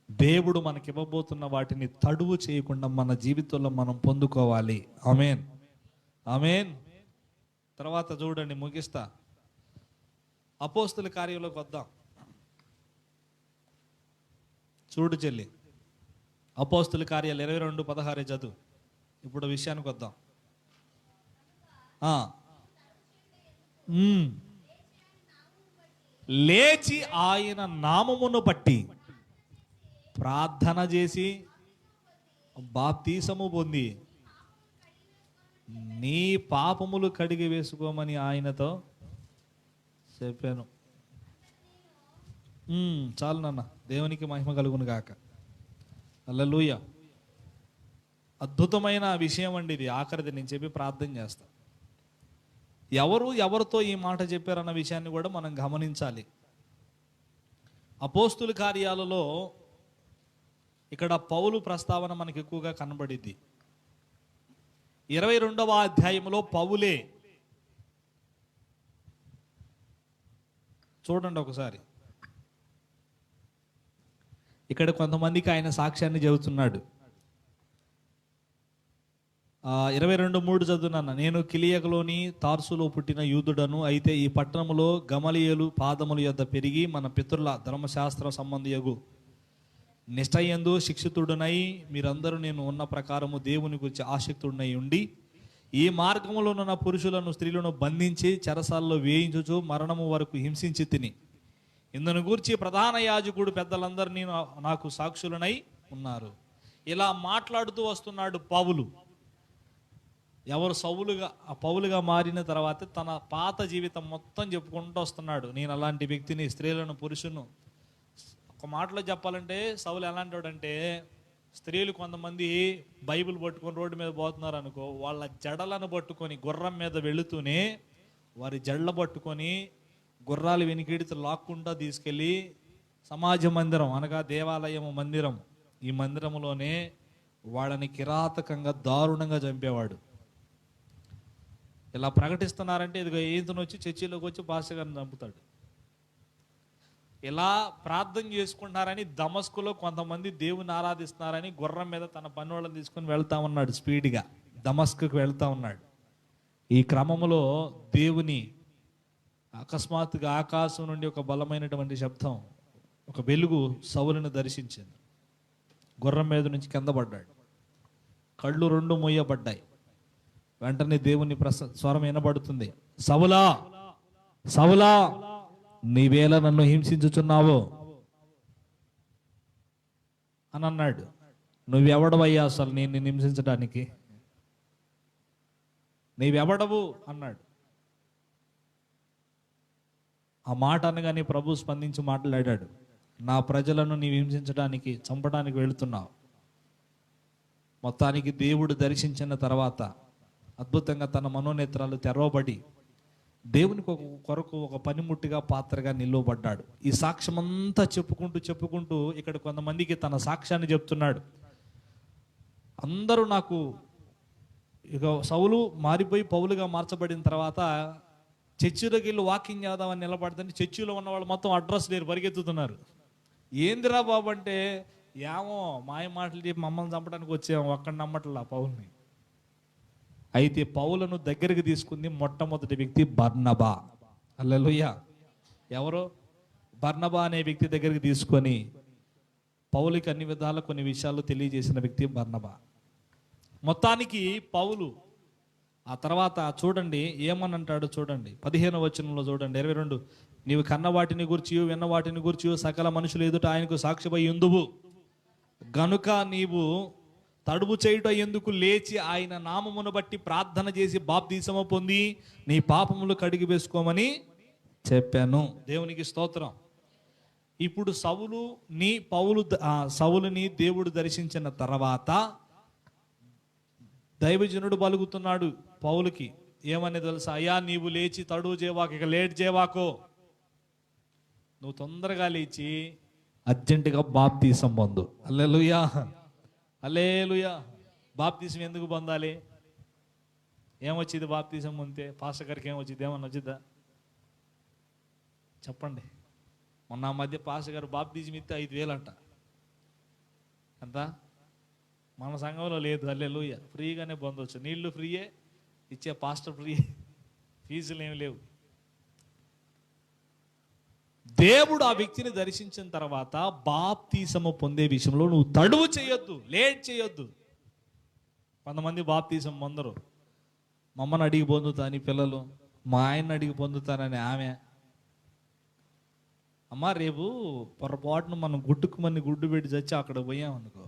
దేవుడు మనకి ఇవ్వబోతున్న వాటిని తడువు చేయకుండా మన జీవితంలో మనం పొందుకోవాలి. ఆమేన్, ఆమేన్. తర్వాత చూడండి, ముగిస్తా. అపోస్తుల కార్యంలోకి వద్దాం. చూడు చెల్లి, అపోస్తుల కార్యాలు 22:16 చదువు. ఇప్పుడు విషయానికి వద్దాం. లేచి ఆయన నామమును బట్టి ప్రార్థన చేసి బాప్తీసము పొంది నీ పాపములు కడిగి వేసుకోమని ఆయనతో చెప్పాను. చాలు నాన్న, దేవునికి మహిమ కలుగును గాక. హల్లెలూయా. అద్భుతమైన విషయం అండి ఇది. ఆఖరిది నేను చెప్పి ప్రార్థన చేస్తా. ఎవరితో ఈ మాట చెప్పారన్న విషయాన్ని కూడా మనం గమనించాలి. అపోస్తుల కార్యాలలో ఇక్కడ పౌలు ప్రస్తావన మనకి ఎక్కువగా కనబడిద్ది. 22వ అధ్యాయంలో పౌలే, చూడండి ఒకసారి, ఇక్కడ కొంతమందికి ఆయన సాక్ష్యాన్ని చెబుతున్నాడు. 22:3 చదువునన్న, నేను కిలియకలోని తార్సులో పుట్టిన యూదుడను, అయితే ఈ పట్టణములో గమలియేలు పాదముల యొద్ద పెరిగి మన పితరుల ధర్మశాస్త్ర సంబంధియగు నిష్ఠయందు శిక్షితుడునై మీరందరూ నేను ఉన్న ప్రకారము దేవుని గురించి ఆసక్తుడినై ఉండి ఈ మార్గములో ఉన్న పురుషులను స్త్రీలను బంధించి చెరసాల్లో వేయించుచు మరణము వరకు హింసించి తిని ఇందును గూర్చి ప్రధాన యాజకుడు పెద్దలందరినీ నాకు సాక్షులనై ఉన్నారు. ఇలా మాట్లాడుతూ వస్తున్నాడు పౌలు. ఎవరు పౌలుగా మారిన తర్వాత తన పాత జీవితం మొత్తం చెప్పుకుంటూ వస్తున్నాడు. నేను అలాంటి వ్యక్తిని, స్త్రీలను పురుషును. ఒక మాటలో చెప్పాలంటే సౌలు ఎలాంటి వాడంటే, స్త్రీలు కొంతమంది బైబిల్ పట్టుకొని రోడ్డు మీద పోతున్నారు అనుకో, వాళ్ళ జడలను పట్టుకొని గుర్రం మీద వెళుతూనే వారి జడలు పట్టుకొని గుర్రాలు వెనికిడితో లాక్కుండా తీసుకెళ్ళి సమాజ మందిరం అనగా దేవాలయము మందిరం, ఈ మందిరంలోనే వాళ్ళని కిరాతకంగా దారుణంగా చంపేవాడు. ఇలా ప్రకటిస్తున్నారంటే ఇదిగో ఈతను వచ్చి చర్చిలోకి వచ్చి పాస్టర్ గారిని చంపుతాడు. ఇలా ప్రార్థన చేసుకుంటున్నారని దమస్కులో కొంతమంది దేవుని ఆరాధిస్తున్నారని గుర్రం మీద తన పన్నోళ్ళని తీసుకొని వెళ్తా ఉన్నాడు, స్పీడ్గా దమస్కుకు వెళ్తా ఉన్నాడు. ఈ క్రమంలో దేవుని అకస్మాత్తుగా ఆకాశం నుండి ఒక బలమైనటువంటి శబ్దం, ఒక వెలుగు సౌలును దర్శించింది. గుర్రం మీద నుంచి కింద పడ్డాడు, కళ్ళు 2 మూయబడ్డాయి. వెంటనే దేవుని స్వరం వినబడుతుంది, సౌలా సౌలా నీవేళ నన్ను హింసించుచున్నావు అని అన్నాడు. నువ్వెవడవయ్యా అసలు నేను హింసించడానికి? నీవెవడవు అన్నాడు. ఆ మాట అనగానే ప్రభు స్పందించి మాట్లాడాడు, నా ప్రజలను నీవు హింసించడానికి, చంపడానికి వెళుతున్నావు. మొత్తానికి దేవుడు దర్శించిన తర్వాత అద్భుతంగా తన మనోనేత్రాలు తెరవబడి దేవునికి కొరకు ఒక పనిముట్టిగా పాత్రగా నిలువబడ్డాడు. ఈ సాక్ష్యం అంతా చెప్పుకుంటూ ఇక్కడ కొంతమందికి తన సాక్ష్యాన్ని చెప్తున్నాడు. అందరూ నాకు ఇక సౌలు మారిపోయి పౌలుగా మార్చబడిన తర్వాత చర్చిలోకి వెళ్ళి వాకింగ్ చేద్దామని నిలబడితే చర్చిలో ఉన్న వాళ్ళు మొత్తం అడ్రస్ లేరు, పరిగెత్తుతున్నారు. ఏందిరా బాబు అంటే, ఏమో మాయ మాటలు చెప్పి మమ్మల్ని చంపడానికి వచ్చాము, ఒక్కడ నమ్మట్లా పౌల్ని. అయితే పౌలను దగ్గరికి తీసుకుంది మొట్టమొదటి వ్యక్తి బర్నబా. హల్లెలూయా. ఎవరో బర్నబా అనే వ్యక్తి దగ్గరికి తీసుకొని పౌలుకి అన్ని విధాల కొన్ని విషయాలు తెలియజేసిన వ్యక్తి బర్నబా. మొత్తానికి పౌలు ఆ తర్వాత చూడండి ఏమని అంటాడు, చూడండి 15వ వచనంలో చూడండి 22, నీవు కన్న వాటిని గూర్చి విన్న వాటిని గూర్చి సకల మనుషులు ఎదుట ఆయనకు సాక్షిపై ఉందువు గనుక నీవు తడుపు చేయుట ఎందుకు, లేచి ఆయన నామమును బట్టి ప్రార్థన చేసి బాప్తీసము పొంది నీ పాపములు కడిగి వేసుకోమని చెప్పాను. దేవునికి స్తోత్రం. ఇప్పుడు సౌలుని దేవుడు దర్శించిన తర్వాత దైవజనుడు పలుకుతున్నాడు పౌలుకి. ఏమని తెలుసా? అయ్యా, నీవు లేచి తడువు చేయవాకు, ఇక లేట్ చేయవాకు. నువ్వు తొందరగా లేచి అర్జెంటుగా బాప్తీసం పొందు. హల్లెలూయా, హల్లెలూయా. బాప్తీసం ఎందుకు పొందాలి? ఏమొచ్చింది బాప్తీసం పొందితే? పాస్టర్ గారికి ఏమొచ్చింది? ఏమన్నా వచ్చిద్దా చెప్పండి. మొన్న మధ్య పాస్టర్ గారు బాప్తీసం ఇస్తే 5,000 అంట. ఎంత? మన సంఘంలో లేదు. హల్లెలూయా. ఫ్రీగానే పొందవచ్చు. నీళ్లు ఫ్రీయే, ఇచ్చే పాస్టర్ ఫ్రీయే, ఫీజులు ఏమి లేవు. దేవుడు ఆ వ్యక్తిని దర్శించిన తర్వాత బాప్తీసము పొందే విషయంలో నువ్వు తడువు చేయొద్దు, లేట్ చేయొద్దు. కొంతమంది బాప్తీసం పొందరు. మా అమ్మని అడిగి పొందుతాని పిల్లలు, మా ఆయన్ని అడిగి పొందుతానని ఆమె. అమ్మ, రేపు పొరపాటును మనం గుడ్డు పెట్టి చచ్చి అక్కడ పోయామనుకో,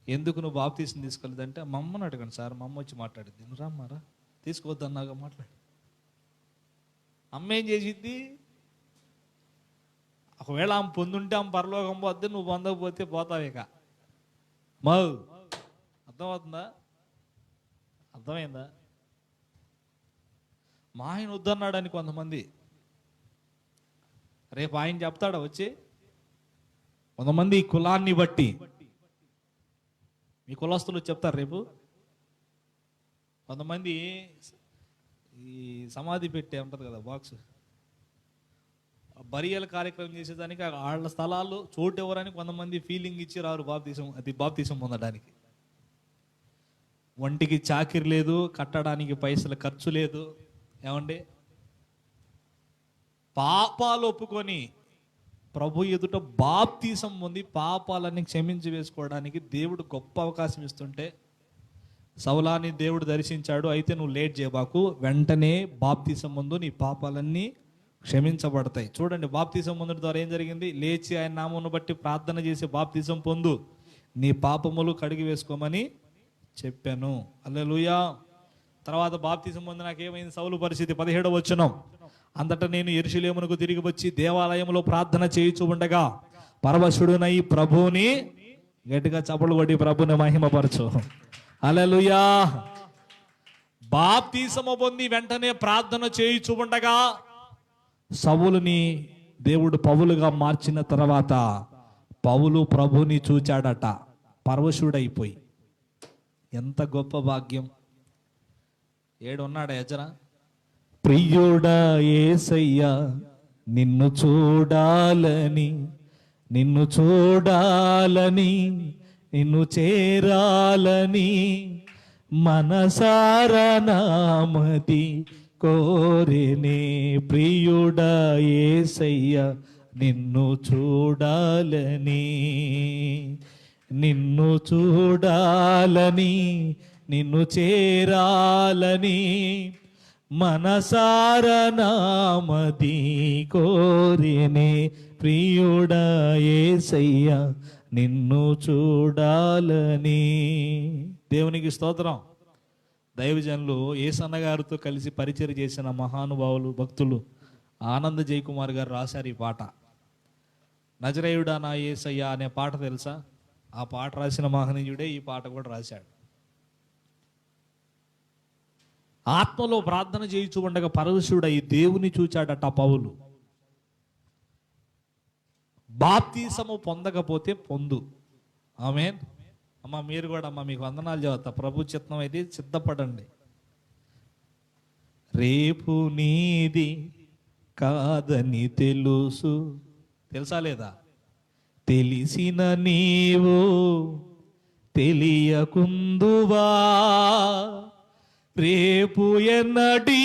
ఎందుకు నువ్వు బాప్తీసం తీసుకోలేదంటే, మా అమ్మని అడగండి సార్, మా అమ్మ వచ్చి మాట్లాడిద్ది. నువ్వు రామ్మారా, తీసుకోవద్దన్నాగా మాట్లాడి. అమ్మ ఏం చేసిద్ది? ఒకవేళ ఆమె పొందుంటే ఆమె పరలోకం పోద్ది, నువ్వు పొందకపోతే పోతావు. ఇక అర్థమవుతుందా? అర్థమైందా? మా ఆయన వద్దన్నాడని కొంతమంది, రేపు ఆయన చెప్తాడా వచ్చి? కొంతమంది ఈ కులాన్ని బట్టి మీ కులస్తులు చెప్తారు రేపు. కొంతమంది ఈ సమాధి పెట్టే ఉంటుంది కదా బాక్స్, బరియల కార్యక్రమం చేసేదానికి వాళ్ళ స్థలాలు చోటు ఎవరని కొంతమంది ఫీలింగ్ ఇచ్చి రారు బాప్తీసం పొందడానికి. ఒంటికి చాకిరి లేదు, కట్టడానికి పైసలు ఖర్చు లేదు. ఏమండి? పాపాలు ఒప్పుకొని ప్రభు ఎదుట బాప్తీసం పొంది పాపాలన్నీ క్షమించి వేసుకోవడానికి దేవుడు గొప్ప అవకాశం ఇస్తుంటే సౌలాని దేవుడు దర్శించాడు. అయితే నువ్వు లేట్ చేయబాకు, వెంటనే బాప్తీసం ముందు నీ పాపాలన్నీ క్షమించబడతాయి. చూడండి, బాప్తీసం పొందడం ద్వారా ఏం జరిగింది? లేచి ఆయన నామమును బట్టి ప్రార్థన చేసి బాప్తీసం పొందు, నీ పాపములు కడిగి వేసుకోమని చెప్పాను. హల్లెలూయా. తర్వాత బాప్తీసం పొంది నాకేమైంది? సౌలు పరిస్థితి 17వ వచనం. అంతటా నేను యెరూషలేమునకు తిరిగి వచ్చి దేవాలయంలో ప్రార్థన చేయుచు ఉండగా పరవశుడునై ప్రభువుని, గట్టిగా చప్పలు కొట్టి ప్రభుని మహిమపరచు. హల్లెలూయా. బాప్తీసము పొంది వెంటనే ప్రార్థన చేయుచు ఉండగా సౌలుని దేవుడు పౌలుగా మార్చిన తర్వాత పౌలు ప్రభుని చూచాడట, పరవశుడైపోయి. ఎంత గొప్ప భాగ్యం! ఏడున్నాడా ఎజరా? ప్రియుడా యేసయ్యా, నిన్ను చూడాలని, నిన్ను చేరాలని మనసారా నామది కోరేనే. ప్రియుడా యేసయ్యా, నిన్ను చూడాలని, నిన్ను చేరాలని మనసారా నామది కోరేనే. ప్రియుడా యేసయ్యా, నిన్ను చూడాలని. దేవునికి స్తోత్రం. దైవజనులు యేసన్న గారితో కలిసి పరిచయం చేసిన మహానుభావులు, భక్తులు ఆనంద జయకుమార్ గారు రాశారు ఈ పాట. నజరేయుడా నా యేసయ్యా అనే పాట తెలుసా? ఆ పాట రాసిన మహనీయుడే ఈ పాట కూడా రాశాడు. ఆత్మలో ప్రార్థన చేయించు ఉండగా పరవశుడై దేవుని చూచాడట పౌలు. బాప్తీసము పొందకపోతే పొందు. ఆమేన్. అమ్మ, మీరు కూడా అమ్మ, మీకు వందనాలు చెబుతా. ప్రభు చిత్తం అయితే సిద్ధపడండి. రేపు నీది కాదని తెలుసా లేదా? తెలిసిన నీవు తెలియకుందువా, రేపు ఎన్నడి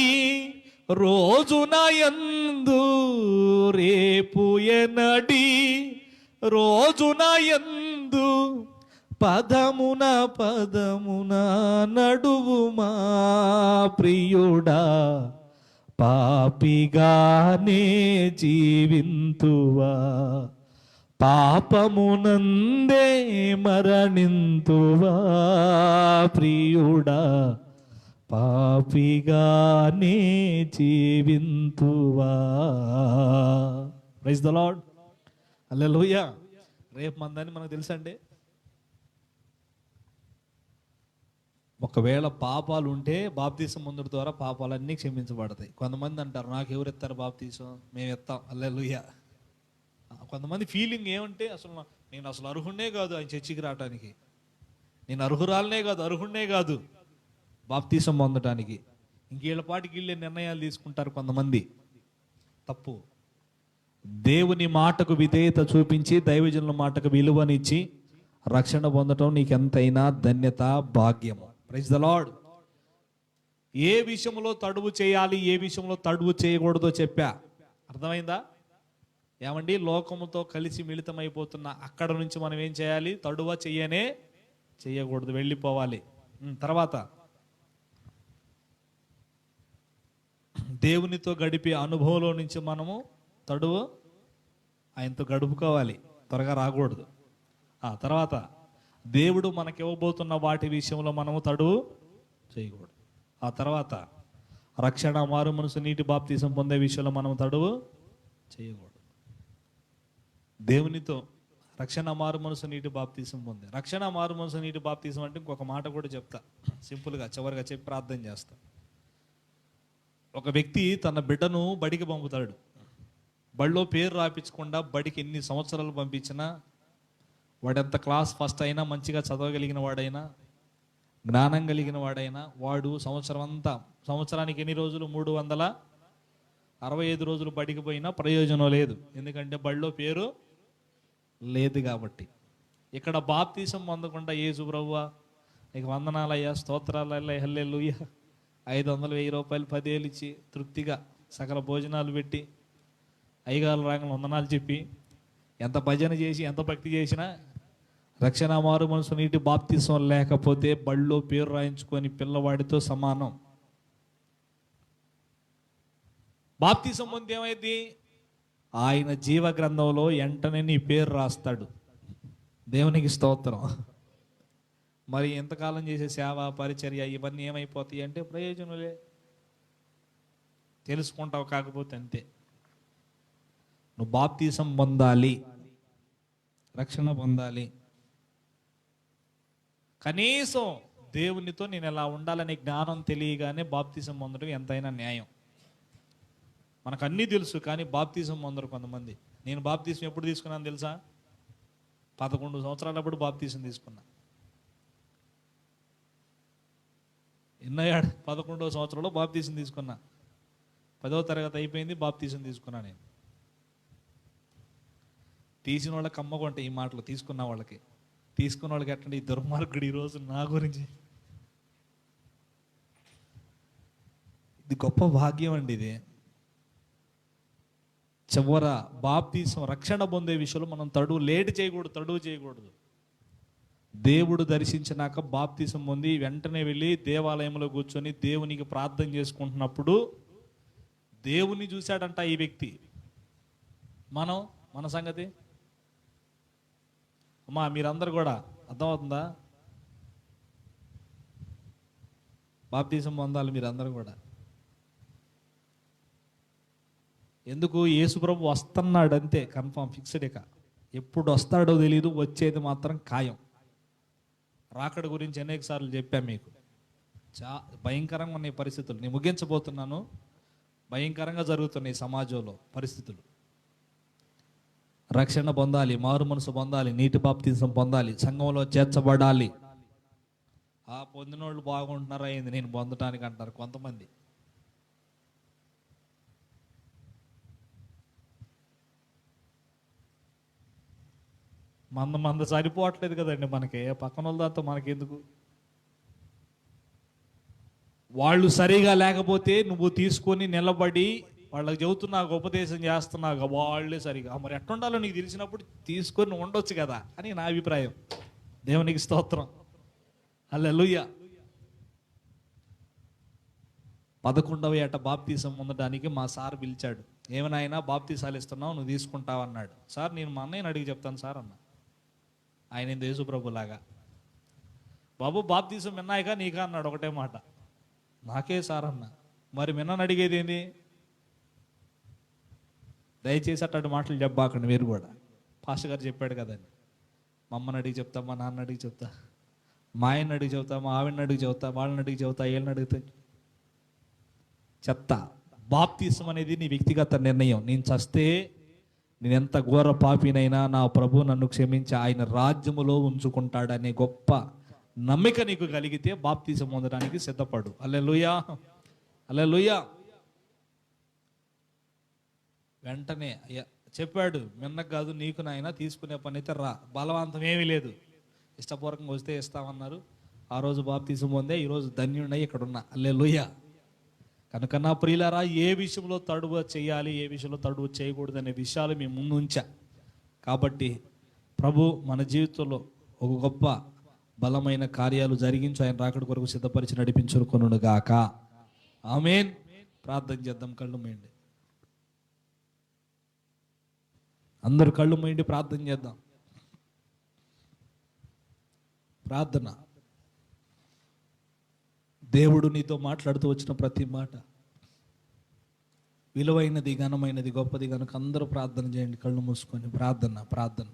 రోజున యందు, రేపు ఎన్నడి రోజున యందు పదమున నడువుమా ప్రియుడా, పాపిగానే జీవింతువా, పాపమునందే మరణింతువా ప్రియుడా, పాపిగానే జీవింతువా. Praise the lord. హల్లెలూయా. రేపు మందని మనకు తెలుసండి. ఒకవేళ పాపాలు ఉంటే బాప్తీసం పొందుట ద్వారా పాపాలన్నీ క్షమించబడతాయి. కొంతమంది అంటారు, నాకు ఎవరు ఎత్తారు బాప్తీసం, మేము ఎత్తాం. హల్లెలూయా. కొంతమంది ఫీలింగ్ ఏమంటే, నేను అసలు అర్హుడే కాదు ఆయన చర్చికి రావడానికి, నేను అర్హురాలనే కాదు, అర్హుడే కాదు బాప్తీసం పొందటానికి. ఇంకేళ్ళ పాటికి వీళ్ళే నిర్ణయాలు తీసుకుంటారు కొంతమంది. తప్పు. దేవుని మాటకు విధేయత చూపించి దైవజనుల మాటకు విలువనిచ్చి రక్షణ పొందటం నీకెంతైనా ధన్యత, భాగ్యము. Praise the lord. ఏ విషయంలో తడువు చేయాలి, ఏ విషయంలో తడువు చేయకూడదో చెప్పా. అర్థమైందా? ఏమండి, లోకముతో కలిసి మిళితమైపోతున్న అక్కడ నుంచి మనం ఏం చేయాలి? తడువ చేయకూడదు, వెళ్ళిపోవాలి. తర్వాత దేవునితో గడిపే అనుభవంలో నుంచి మనము తడువు ఆయనతో గడుపుకోవాలి, త్వరగా రాకూడదు. తర్వాత దేవుడు మనకి ఇవ్వబోతున్న వాటి విషయంలో మనము తడువు చేయకూడదు. ఆ తర్వాత రక్షణ, మారు మనసు, నీటి బాప్తీసం పొందే విషయంలో మనం తడువు చేయకూడదు. దేవునితో రక్షణ, మారు మనసు, నీటి బాప్తీసం పొందే. రక్షణ, మారు మనసు, నీటి బాప్తీసం అంటే ఇంకొక మాట కూడా చెప్తా, సింపుల్గా చివరిగా చెప్పి ప్రార్థన చేస్తా. ఒక వ్యక్తి తన బిడ్డను బడికి పంపుతాడు. బడిలో పేరు రాపించకుండా బడికి ఎన్ని సంవత్సరాలు పంపించినా, వాడెంత క్లాస్ ఫస్ట్ అయినా, మంచిగా చదవగలిగిన వాడైనా, జ్ఞానం కలిగిన వాడైనా, వాడు సంవత్సరానికి ఎన్ని రోజులు? 365 రోజులు బడికి పోయినా ప్రయోజనం లేదు. ఎందుకంటే బడిలో పేరు లేదు కాబట్టి. ఇక్కడ బాప్తీసం పొందకుండా, యేసు ప్రభువా నీకు వందనాలయ్యా, స్తోత్రాలయ్యా, హల్లెలూయా, 500, 1000 రూపాయలు, 10,000 ఇచ్చి తృప్తిగా సకల భోజనాలు పెట్టి అయ్యగారు రాగల వందనాలు చెప్పి ఎంత భజన చేసి ఎంత భక్తి చేసినా రక్షణ, మారు మనసు, నీటి బాప్తీసం లేకపోతే బడిలో పేరు రాయించుకొని పిల్లవాడితో సమానం. బాప్తీసం పొంది ఏమైంది? ఆయన జీవ గ్రంథంలో వెంటనే నీ పేరు రాస్తాడు. దేవునికి స్తోత్రం. మరి ఎంతకాలం చేసే సేవ, పరిచర్య ఇవన్నీ ఏమైపోతాయి అంటే ప్రయోజనలే. తెలుసుకుంటావు కాకపోతే అంతే. నువ్వు బాప్తీసం పొందాలి, రక్షణ పొందాలి. కనీసం దేవునితో నేను ఎలా ఉండాలనే జ్ఞానం తెలియగానే బాప్తీసం పొందడం ఎంతైనా న్యాయం. మనకు అన్నీ తెలుసు కానీ బాప్తీసం పొందరు కొంతమంది. నేను బాప్తీసం ఎప్పుడు తీసుకున్నాను తెలుసా? 11 సంవత్సరాలప్పుడు బాప్తీసం తీసుకున్నా. ఎన్నయ్యాడు? 11వ సంవత్సరంలో బాప్తీసం తీసుకున్నా. 10వ తరగతి అయిపోయింది, బాప్తీసం తీసుకున్నా. నేను తీసిన వాళ్ళకి అమ్మకుంటే ఈ మాటలు, తీసుకున్న వాళ్ళకి, తీసుకున్న వాళ్ళకి ఎట్టండి ఈ దుర్మార్గుడు ఈరోజు నా గురించి. ఇది గొప్ప భాగ్యం అండి. ఇది చివర బాప్తీసం, రక్షణ పొందే విషయంలో మనం తడువు చేయకూడదు. దేవుడు దర్శించినాక బాప్తీసం పొంది వెంటనే వెళ్ళి దేవాలయంలో కూర్చొని దేవునికి ప్రార్థన చేసుకుంటున్నప్పుడు దేవుని చూశాడంట ఈ వ్యక్తి. మన సంగతి అమ్మా, మీరందరూ కూడా అర్థమవుతుందా? బాప్తీసం పొందాలి మీరందరూ కూడా. ఎందుకు? యేసుప్రభు వస్తున్నాడు అంతే, కన్ఫామ్, ఫిక్స్డ్. ఇక ఎప్పుడు వస్తాడో తెలియదు, వచ్చేది మాత్రం ఖాయం. రాకడ గురించి అనేక సార్లు చెప్పాను మీకు. భయంకరంగా ఉన్నాయి పరిస్థితులు. నేను ముగించబోతున్నాను. భయంకరంగా జరుగుతున్నాయి సమాజంలో పరిస్థితులు. రక్షణ పొందాలి, మారు మనసు పొందాలి, నీటి బాప్తీసం పొందాలి, సంఘంలో చేర్చబడాలి. పొందిన వాళ్ళు బాగుంటున్నారా అయింది నేను పొందటానికి అంటారు కొంతమంది. మంద సరిపోవట్లేదు కదండి మనకి. పక్కన వాళ్ళ దాంతో మనకెందుకు? వాళ్ళు సరిగా లేకపోతే నువ్వు తీసుకొని నిలబడి వాళ్ళకి చెబుతున్నావు, ఉపదేశం చేస్తున్నావు, వాళ్ళే సరిగా. మరి ఎట్టుండాలో నీకు తెలిసినప్పుడు తీసుకొని ఉండొచ్చు కదా అని నా అభిప్రాయం. దేవునికి స్తోత్రం. హల్లెలూయా. 11వ ఏట బాప్తీసం పొందడానికి మా సార్ పిలిచాడు. ఏమనైనా బాప్తీసాలు ఇస్తున్నావు, నువ్వు తీసుకుంటావు అన్నాడు. సార్ నేను మా అన్నయ్యని అడిగి చెప్తాను సార్ అన్న. ఆయన యేసుప్రభులాగా, బాబు బాప్తీసం విన్నాయిగా నీకా అన్నాడు. ఒకటే మాట, నాకే సార్ అన్న. మరి మిన్నని అడిగేది ఏంది? దయచేసి అట్లాంటి మాటలు చెప్పాకండి మీరు కూడా. పాస్టర్ గారు చెప్పాడు కదండి, మా అమ్మని అడిగి చెప్తా, మా నాన్న అడిగి చెప్తా, మా ఆయన్ని అడిగి చెబుతా, మా ఆవిడని అడిగి చెబుతా, వాళ్ళని అడిగి చెబుతా, వీళ్ళని అడిగితే చెత్త. బాప్తీసం అనేది నీ వ్యక్తిగత నిర్ణయం. నేను చస్తే, నేను ఎంత ఘోర పాపినైనా నా ప్రభు నన్ను క్షమించి ఆయన రాజ్యములో ఉంచుకుంటాడనే గొప్ప నమ్మిక నీకు కలిగితే బాప్తీసం పొందడానికి సిద్ధపడు. హల్లెలూయా, హల్లెలూయా. వెంటనే అయ్యా చెప్పాడు, మిన్నకు కాదు నీకు నాయన, తీసుకునే పని అయితే రా, బలవంతం ఏమీ లేదు, ఇష్టపూర్వకంగా వస్తే ఇస్తామన్నారు. ఆ రోజు బాప్తీసం పొందే ఈరోజు ధన్యుడై ఇక్కడ ఉన్నా. హల్లెలూయా. కనుక నా ప్రియులారా, ఏ విషయంలో తడువ చేయాలి, ఏ విషయంలో తడువ చేయకూడదు అనే విషయాలు మీ ముందు ఉంచా. కాబట్టి ప్రభు మన జీవితంలో ఒక గొప్ప బలమైన కార్యాలు జరిగించు, ఆయన రాకడ కొరకు సిద్ధపరిచి నడిపించుకొనును గాక. ఆమేన్. ప్రార్థన చేద్దాం. కళ్ళు మూయండి, అందరూ కళ్ళు మూయండి, ప్రార్థన చేద్దాం. ప్రార్థన. దేవుడు నీతో మాట్లాడుతూ వచ్చిన ప్రతి మాట విలువైనది, ఘనమైనది, గొప్పది కనుక అందరూ ప్రార్థన చేయండి. కళ్ళు మూసుకొని ప్రార్థన. ప్రార్థన.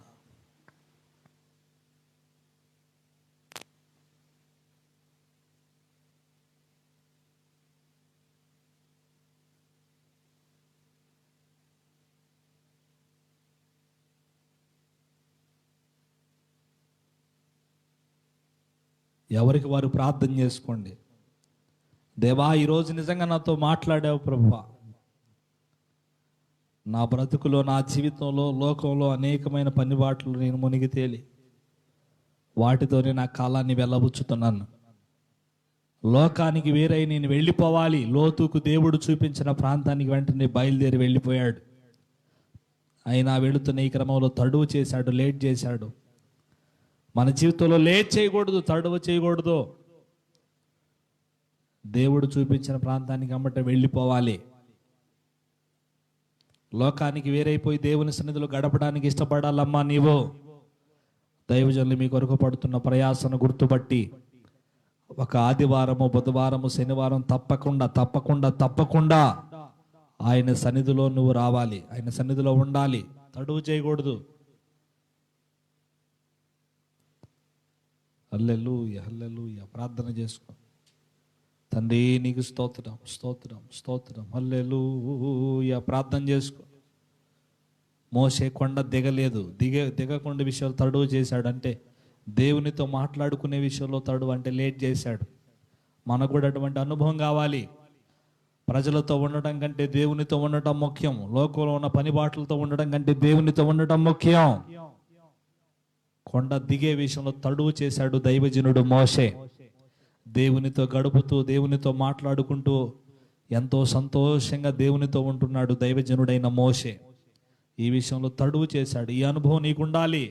ఎవరికి వారు ప్రార్థన చేసుకోండి. దేవా, ఈరోజు నిజంగా నాతో మాట్లాడావు ప్రభువా. నా బ్రతుకులో, నా జీవితంలో, లోకంలో అనేకమైన పనిబాట్లు నేను మునిగి తేలి వాటితోనే నా కాలాన్ని వెళ్ళబుచ్చుతున్నాను. లోకానికి వేరై నేను వెళ్ళిపోవాలి. లోతుకు దేవుడు చూపించిన ప్రాంతానికి వెంటనే బయలుదేరి వెళ్ళిపోయాడు. అయినా వెళుతున్న ఈ క్రమంలో తడువు చేశాడు, లేట్ చేశాడు. మన జీవితంలో లేట్ చేయకూడదు, తడువ చేయకూడదు. దేవుడు చూపించిన ప్రాంతానికి అమ్మట వెళ్ళిపోవాలి. లోకానికి వేరైపోయి దేవుని సన్నిధిలో గడపడానికి ఇష్టపడాలమ్మా నీవు. దైవజనులు మీ కొరకు పడుతున్న ప్రయాసను గుర్తుపట్టి ఒక ఆదివారము, బుధవారము, శనివారం తప్పకుండా తప్పకుండా తప్పకుండా ఆయన సన్నిధిలో నువ్వు రావాలి, ఆయన సన్నిధిలో ఉండాలి. తడువు చేయకూడదు. హల్లెలూయా, హల్లెలూయా. ప్రార్థన చేసుకో. తండ్రి నీకు స్తోత్రం, స్తోత్రం, స్తోత్రం. హల్లెలూయా. ప్రార్థన చేసుకో. మోషే కొండ దిగలేదు, దిగకుండా విషయాలు తడువు చేశాడంటే, దేవునితో మాట్లాడుకునే విషయంలో తడువు అంటే లేట్ చేశాడు. మనకు కూడా అటువంటి అనుభవం కావాలి. ప్రజలతో ఉండటం కంటే దేవునితో ఉండటం ముఖ్యం. లోకంలో ఉన్న పనిబాట్లతో ఉండటం కంటే దేవునితో ఉండటం ముఖ్యం. కొండ దిగే విషయంలో తడువు చేశాడు దైవజనుడు మోషే. దేవునితో గడుపుతూ, దేవునితో మాట్లాడుకుంటూ ఎంతో సంతోషంగా దేవునితో ఉంటున్నాడు దైవజనుడైన మోషే. ఈ విషయంలో తడువు చేశాడు. ఈ అనుభవం నీకు ఉండాలి.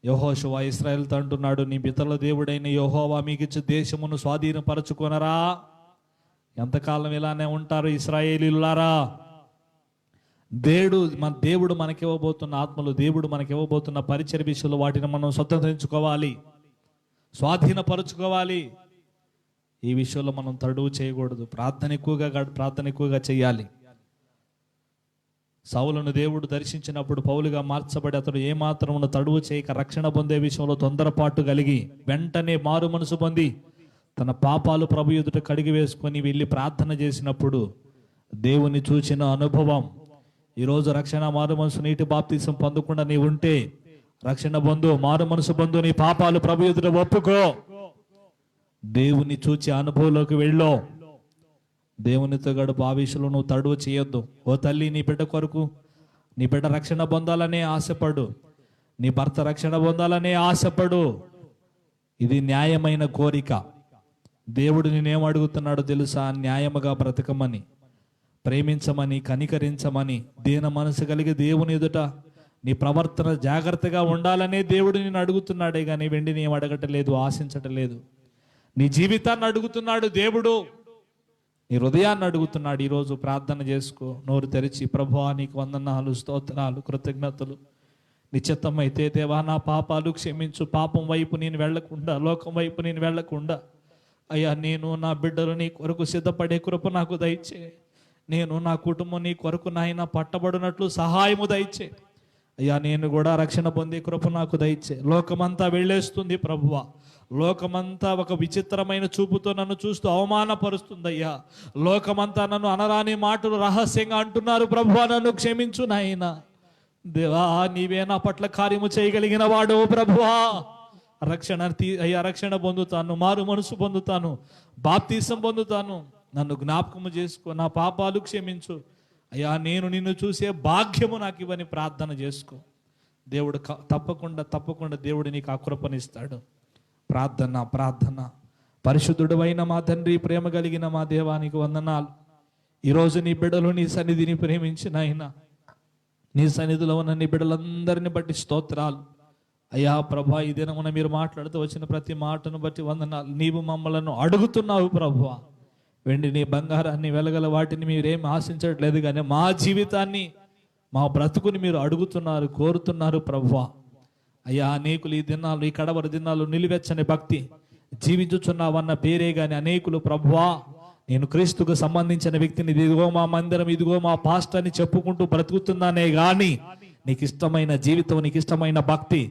యెహోషువ ఇశ్రాయేలుతో అంటున్నాడు, నీ పితరుల దేవుడైన యెహోవా మీకిచ్చు దేశమును స్వాధీనపరచుకొనరా. ఎంతకాలం ఇలానే ఉంటారు ఇశ్రాయేలీయులారా? దేవుడు మనకివ్వబోతున్న ఆత్మలు, దేవుడు మనకివ్వబోతున్న పరిచర్య విషయంలో వాటిని మనం స్వతంత్రించుకోవాలి, స్వాధీనపరచుకోవాలి. ఈ విషయంలో మనం తడువు చేయకూడదు. ప్రార్థన ఎక్కువగా చేయాలి. సౌలును దేవుడు దర్శించినప్పుడు పౌలుగా మార్చబడి అతడు ఏమాత్రమున తడువు చేయక రక్షణ పొందే విషయంలో తొందరపాటు కలిగి వెంటనే మారు మనసు పొంది తన పాపాలు ప్రభు ఎదుట కడిగి వేసుకొని వెళ్ళి ప్రార్థన చేసినప్పుడు దేవుని చూచిన అనుభవం. ఈరోజు రక్షణ, మారు మనసు, నీటి బాప్తీసం పొందకుండా నీ ఉంటే రక్షణ పొందు, మారు మనసు పొందు, నీ పాపాలు ప్రభు ఎదుట ఒప్పుకో, దేవుని చూచి అనుభవంలోకి వెళ్ళు. దేవునితో గడుపు. ఆ విషయంలో నువ్వు తడువు చేయొద్దు. ఓ తల్లి, నీ బిడ్డ కొరకు, నీ బిడ్డ రక్షణ పొందాలనే ఆశపడు, నీ భర్త రక్షణ పొందాలనే ఆశపడు. ఇది న్యాయమైన కోరిక. దేవుడు నేనేం అడుగుతున్నాడో తెలుసా? న్యాయముగా బ్రతకమని, ప్రేమించమని, కనికరించమని, దీన మనసు కలిగి దేవుని ఎదుట నీ ప్రవర్తన జాగ్రత్తగా ఉండాలనే దేవుడు నేను అడుగుతున్నాడే కానీ వెండిని ఏం అడగటలేదు, ఆశించటలేదు. నీ జీవితాన్ని అడుగుతున్నాడు దేవుడు, నీ హృదయాన్ని అడుగుతున్నాడు. ఈరోజు ప్రార్థన చేసుకో, నోరు తెరిచి, ప్రభువా నీకు వందనాలు, స్తోత్రాలు, కృతజ్ఞతలు. నీ చిత్తమైతే దేవా నా పాపాలు క్షమించు, పాపం వైపు నేను వెళ్లకుండా, లోకం వైపు నేను వెళ్లకుండా అయ్యా నేను నా బిడ్డలు నీ కొరకు సిద్ధపడే కృప నాకు దయచే. నేను నా కుటుంబం నీ కొరకు నాయన పట్టబడినట్లు సహాయము దయచే. అయ్యా నేను కూడా రక్షణ పొందే కృప నాకు దయచే. లోకమంతా వెళ్ళేస్తుంది ప్రభువా, లోకమంతా ఒక విచిత్రమైన చూపుతో నన్ను చూస్తూ అవమానపరుస్తుందయ్యా. లోకమంతా నన్ను అనరాని మాటలు రహస్యంగా అంటున్నారు ప్రభువా, నన్ను క్షమించు నాయన. దేవా నీవే నా పట్ల కార్యము చేయగలిగిన వాడు ప్రభువా. అయ్యా రక్షణ పొందుతాను, మారు మనసు పొందుతాను, బాప్తీసం పొందుతాను. నన్ను జ్ఞాపకము చేసుకో, నా పాపాలు క్షమించు అయ్యా. నేను నిన్ను చూసే భాగ్యము నాకు ఇవ్వని ప్రార్థన చేసుకో. దేవుడు తప్పకుండా దేవుడు నీకు ఆ కృపనిస్తాడు. ప్రార్థన. పరిశుద్ధుడైన మా తండ్రి, ప్రేమ కలిగిన మా దేవానికి వందనాలు. ఈరోజు నీ బిడ్డలు నీ సన్నిధిని ప్రేమించిన ఆయన, నీ సన్నిధిలో ఉన్న నీ బిడ్డలందరిని బట్టి స్తోత్రాలు అయ్యా. ప్రభా ఈ దినమున మీరు మాట్లాడుతూ వచ్చిన ప్రతి మాటను బట్టి వందనాలు. నీవు మమ్మలను అడుగుతున్నావు ప్రభువా. వెండిని బంగారాన్ని వెలగల వాటిని మీరేం ఆశించట్లేదు, కానీ మా జీవితాన్ని, మా బ్రతుకుని మీరు అడుగుతున్నారు, కోరుతున్నారు ప్రభువా. అయ్యా అనేకులు ఈ దినాలు, ఈ కడవరి దినాలు నిలువెచ్చని భక్తి జీవించుచున్నావన్న పేరే గాని అనేకులు ప్రభువా నేను క్రీస్తుకు సంబంధించిన వ్యక్తిని, ఇదిగో మా మందిరం, ఇదిగో మా పాస్టర్ అని చెప్పుకుంటూ బ్రతుకుతున్నానే గాని నీకు ఇష్టమైన జీవితం, నీకు ఇష్టమైన భక్తి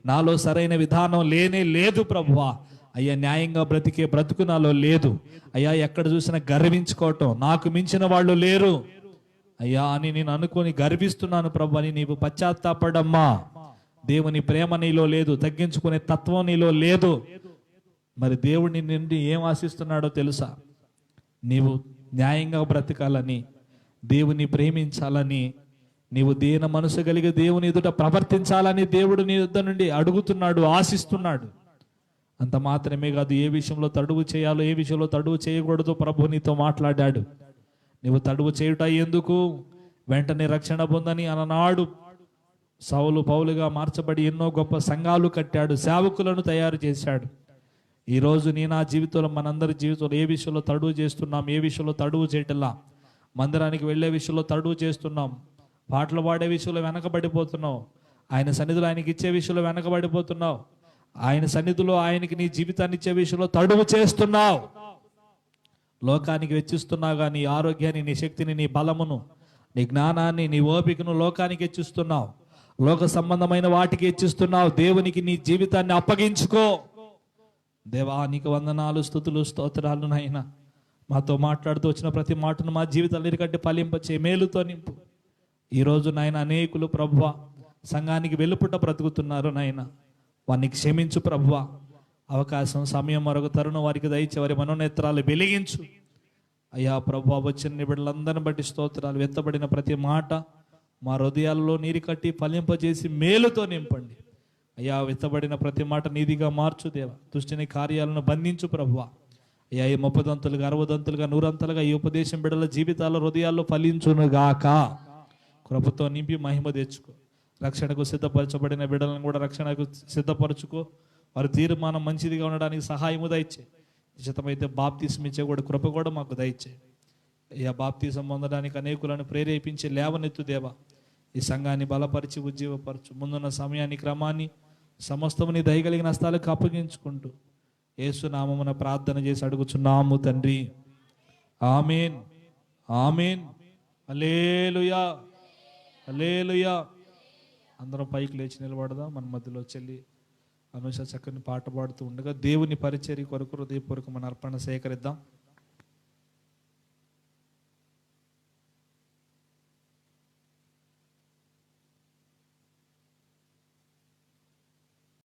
నాలో సరైన విధానం లేనే లేదు ప్రభువా. అయ్యా న్యాయంగా బ్రతికే బ్రతుకు నాలో లేదు అయ్యా. ఎక్కడ చూసినా గర్వించుకోవటం, నాకు మించిన వాళ్ళు లేరు అయ్యా అని నేను అనుకొని గర్విస్తున్నాను ప్రభు అని నీవు పశ్చాత్తాపడమ్మా. దేవుని ప్రేమ నీలో లేదు, తగ్గించుకునే తత్వం నీలో లేదు. మరి దేవుడిని నుండి ఏం ఆశిస్తున్నాడో తెలుసా? నీవు న్యాయంగా బ్రతకాలని, దేవుని ప్రేమించాలని, నీవు దీన మనసు కలిగి దేవుని ఎదుట ప్రవర్తించాలని దేవుడు నీ యుద్ధ నుండి అడుగుతున్నాడు, ఆశిస్తున్నాడు. అంత మాత్రమే కాదు, ఏ విషయంలో తడువు చేయాలో, ఏ విషయంలో తడువు చేయకూడదు ప్రభు నీతో మాట్లాడాడు. నీవు తడువు చేయుట ఎందుకు? వెంటనే రక్షణ పొందని అలనాడు సౌలు పౌలుగా మార్చబడి ఎన్నో గొప్ప సంఘాలు కట్టాడు, సేవకులను తయారు చేశాడు. ఈరోజు నా జీవితంలో, మనందరి జీవితంలో ఏ విషయంలో తడువు చేస్తున్నాం, ఏ విషయంలో తడువు చేయటంలా? మందిరానికి వెళ్ళే విషయంలో తడువు చేస్తున్నాం, పాటలు పాడే విషయంలో వెనకబడిపోతున్నావు, ఆయన సన్నిధిలో ఆయనకి ఇచ్చే విషయంలో వెనకబడిపోతున్నావు, ఆయన సన్నిధిలో ఆయనకి నీ జీవితాన్ని ఇచ్చే విషయంలో తడువు చేస్తున్నావు. లోకానికి వెచ్చిస్తున్నావుగా నీ ఆరోగ్యాన్ని, నీ శక్తిని, నీ బలమును, నీ జ్ఞానాన్ని, నీ ఓపికను లోకానికి హెచ్చిస్తున్నావు, లోక సంబంధమైన వాటికి హెచ్చిస్తున్నావు. దేవునికి నీ జీవితాన్ని అప్పగించుకో. దేవా నీకు వందనాలు, స్తుతులు, స్తోత్రాలు నాయన. మాతో మాట్లాడుతూ వచ్చిన ప్రతి మాటను మా జీవితాలు కంటే ఫలింపచే, మేలుతో నింపు. ఈరోజు నాయన అనేకులు ప్రభువ సంఘానికి వెలుపుట బ్రతుకుతున్నారు నాయన, వారిని క్షమించు ప్రభువ. అవకాశం, సమయం, మరొక తరుణం వారికి దయచే, వారి మనోనేత్రాలు వెలిగించు అయ్యా. ప్రభువ వచ్చిన బిడ్డలందరిని బట్టి స్తోత్రాలు. వెత్తబడిన ప్రతి మాట మా హృదయాల్లో నీరు కట్టి ఫలింపజేసి మేలుతో నింపండి అయ్యా. వెత్తబడిన ప్రతి మాట నీదిగా మార్చు దేవా. దుష్టిని కార్యాలను బంధించు ప్రభువ అయ్యా. ఈ 30 దంతులుగా, 60 దంతులుగా, 100 అంతలుగా ఈ ఉపదేశం బిడ్డల జీవితాల్లో, హృదయాల్లో ఫలించునుగాక. కృపతో నింపి మహిమ తెచ్చుకో. రక్షణకు సిద్ధపరచబడిన బిడ్డలను కూడా రక్షణకు సిద్ధపరచుకో. వారి తీర్మానం మంచిదిగా ఉండడానికి సహాయము దయచే. నిశ్చితమైతే బాప్తీసం ఇచ్చే కూడా కృప కూడా మాకు దయచే అయ్యా. బాప్తీసం పొందడానికి అనేకులను ప్రేరేపించి లేవనెత్తు దేవా. ఈ సంఘాన్ని బలపరిచి ఉజ్జీవపరచు. ముందున్న సమయాన్ని, క్రమాన్ని సమస్తము నీ దయగలిగిన హస్తాలకు అప్పగించుకుంటూ యేసు నామమున ప్రార్థన చేసి అడుగుచున్నాము తండ్రి. ఆమేన్, ఆమేన్, హల్లెలూయా, హల్లెలూయా. అందరం పైకి లేచి నిలబడదాం. మన మధ్యలో చెల్లి అనుష చక్కని పాట పాడుతూ ఉండగా దేవుని పరిచర్య కొరకు హృదయపూర్వక మన అర్పణ సేకరిద్దాం.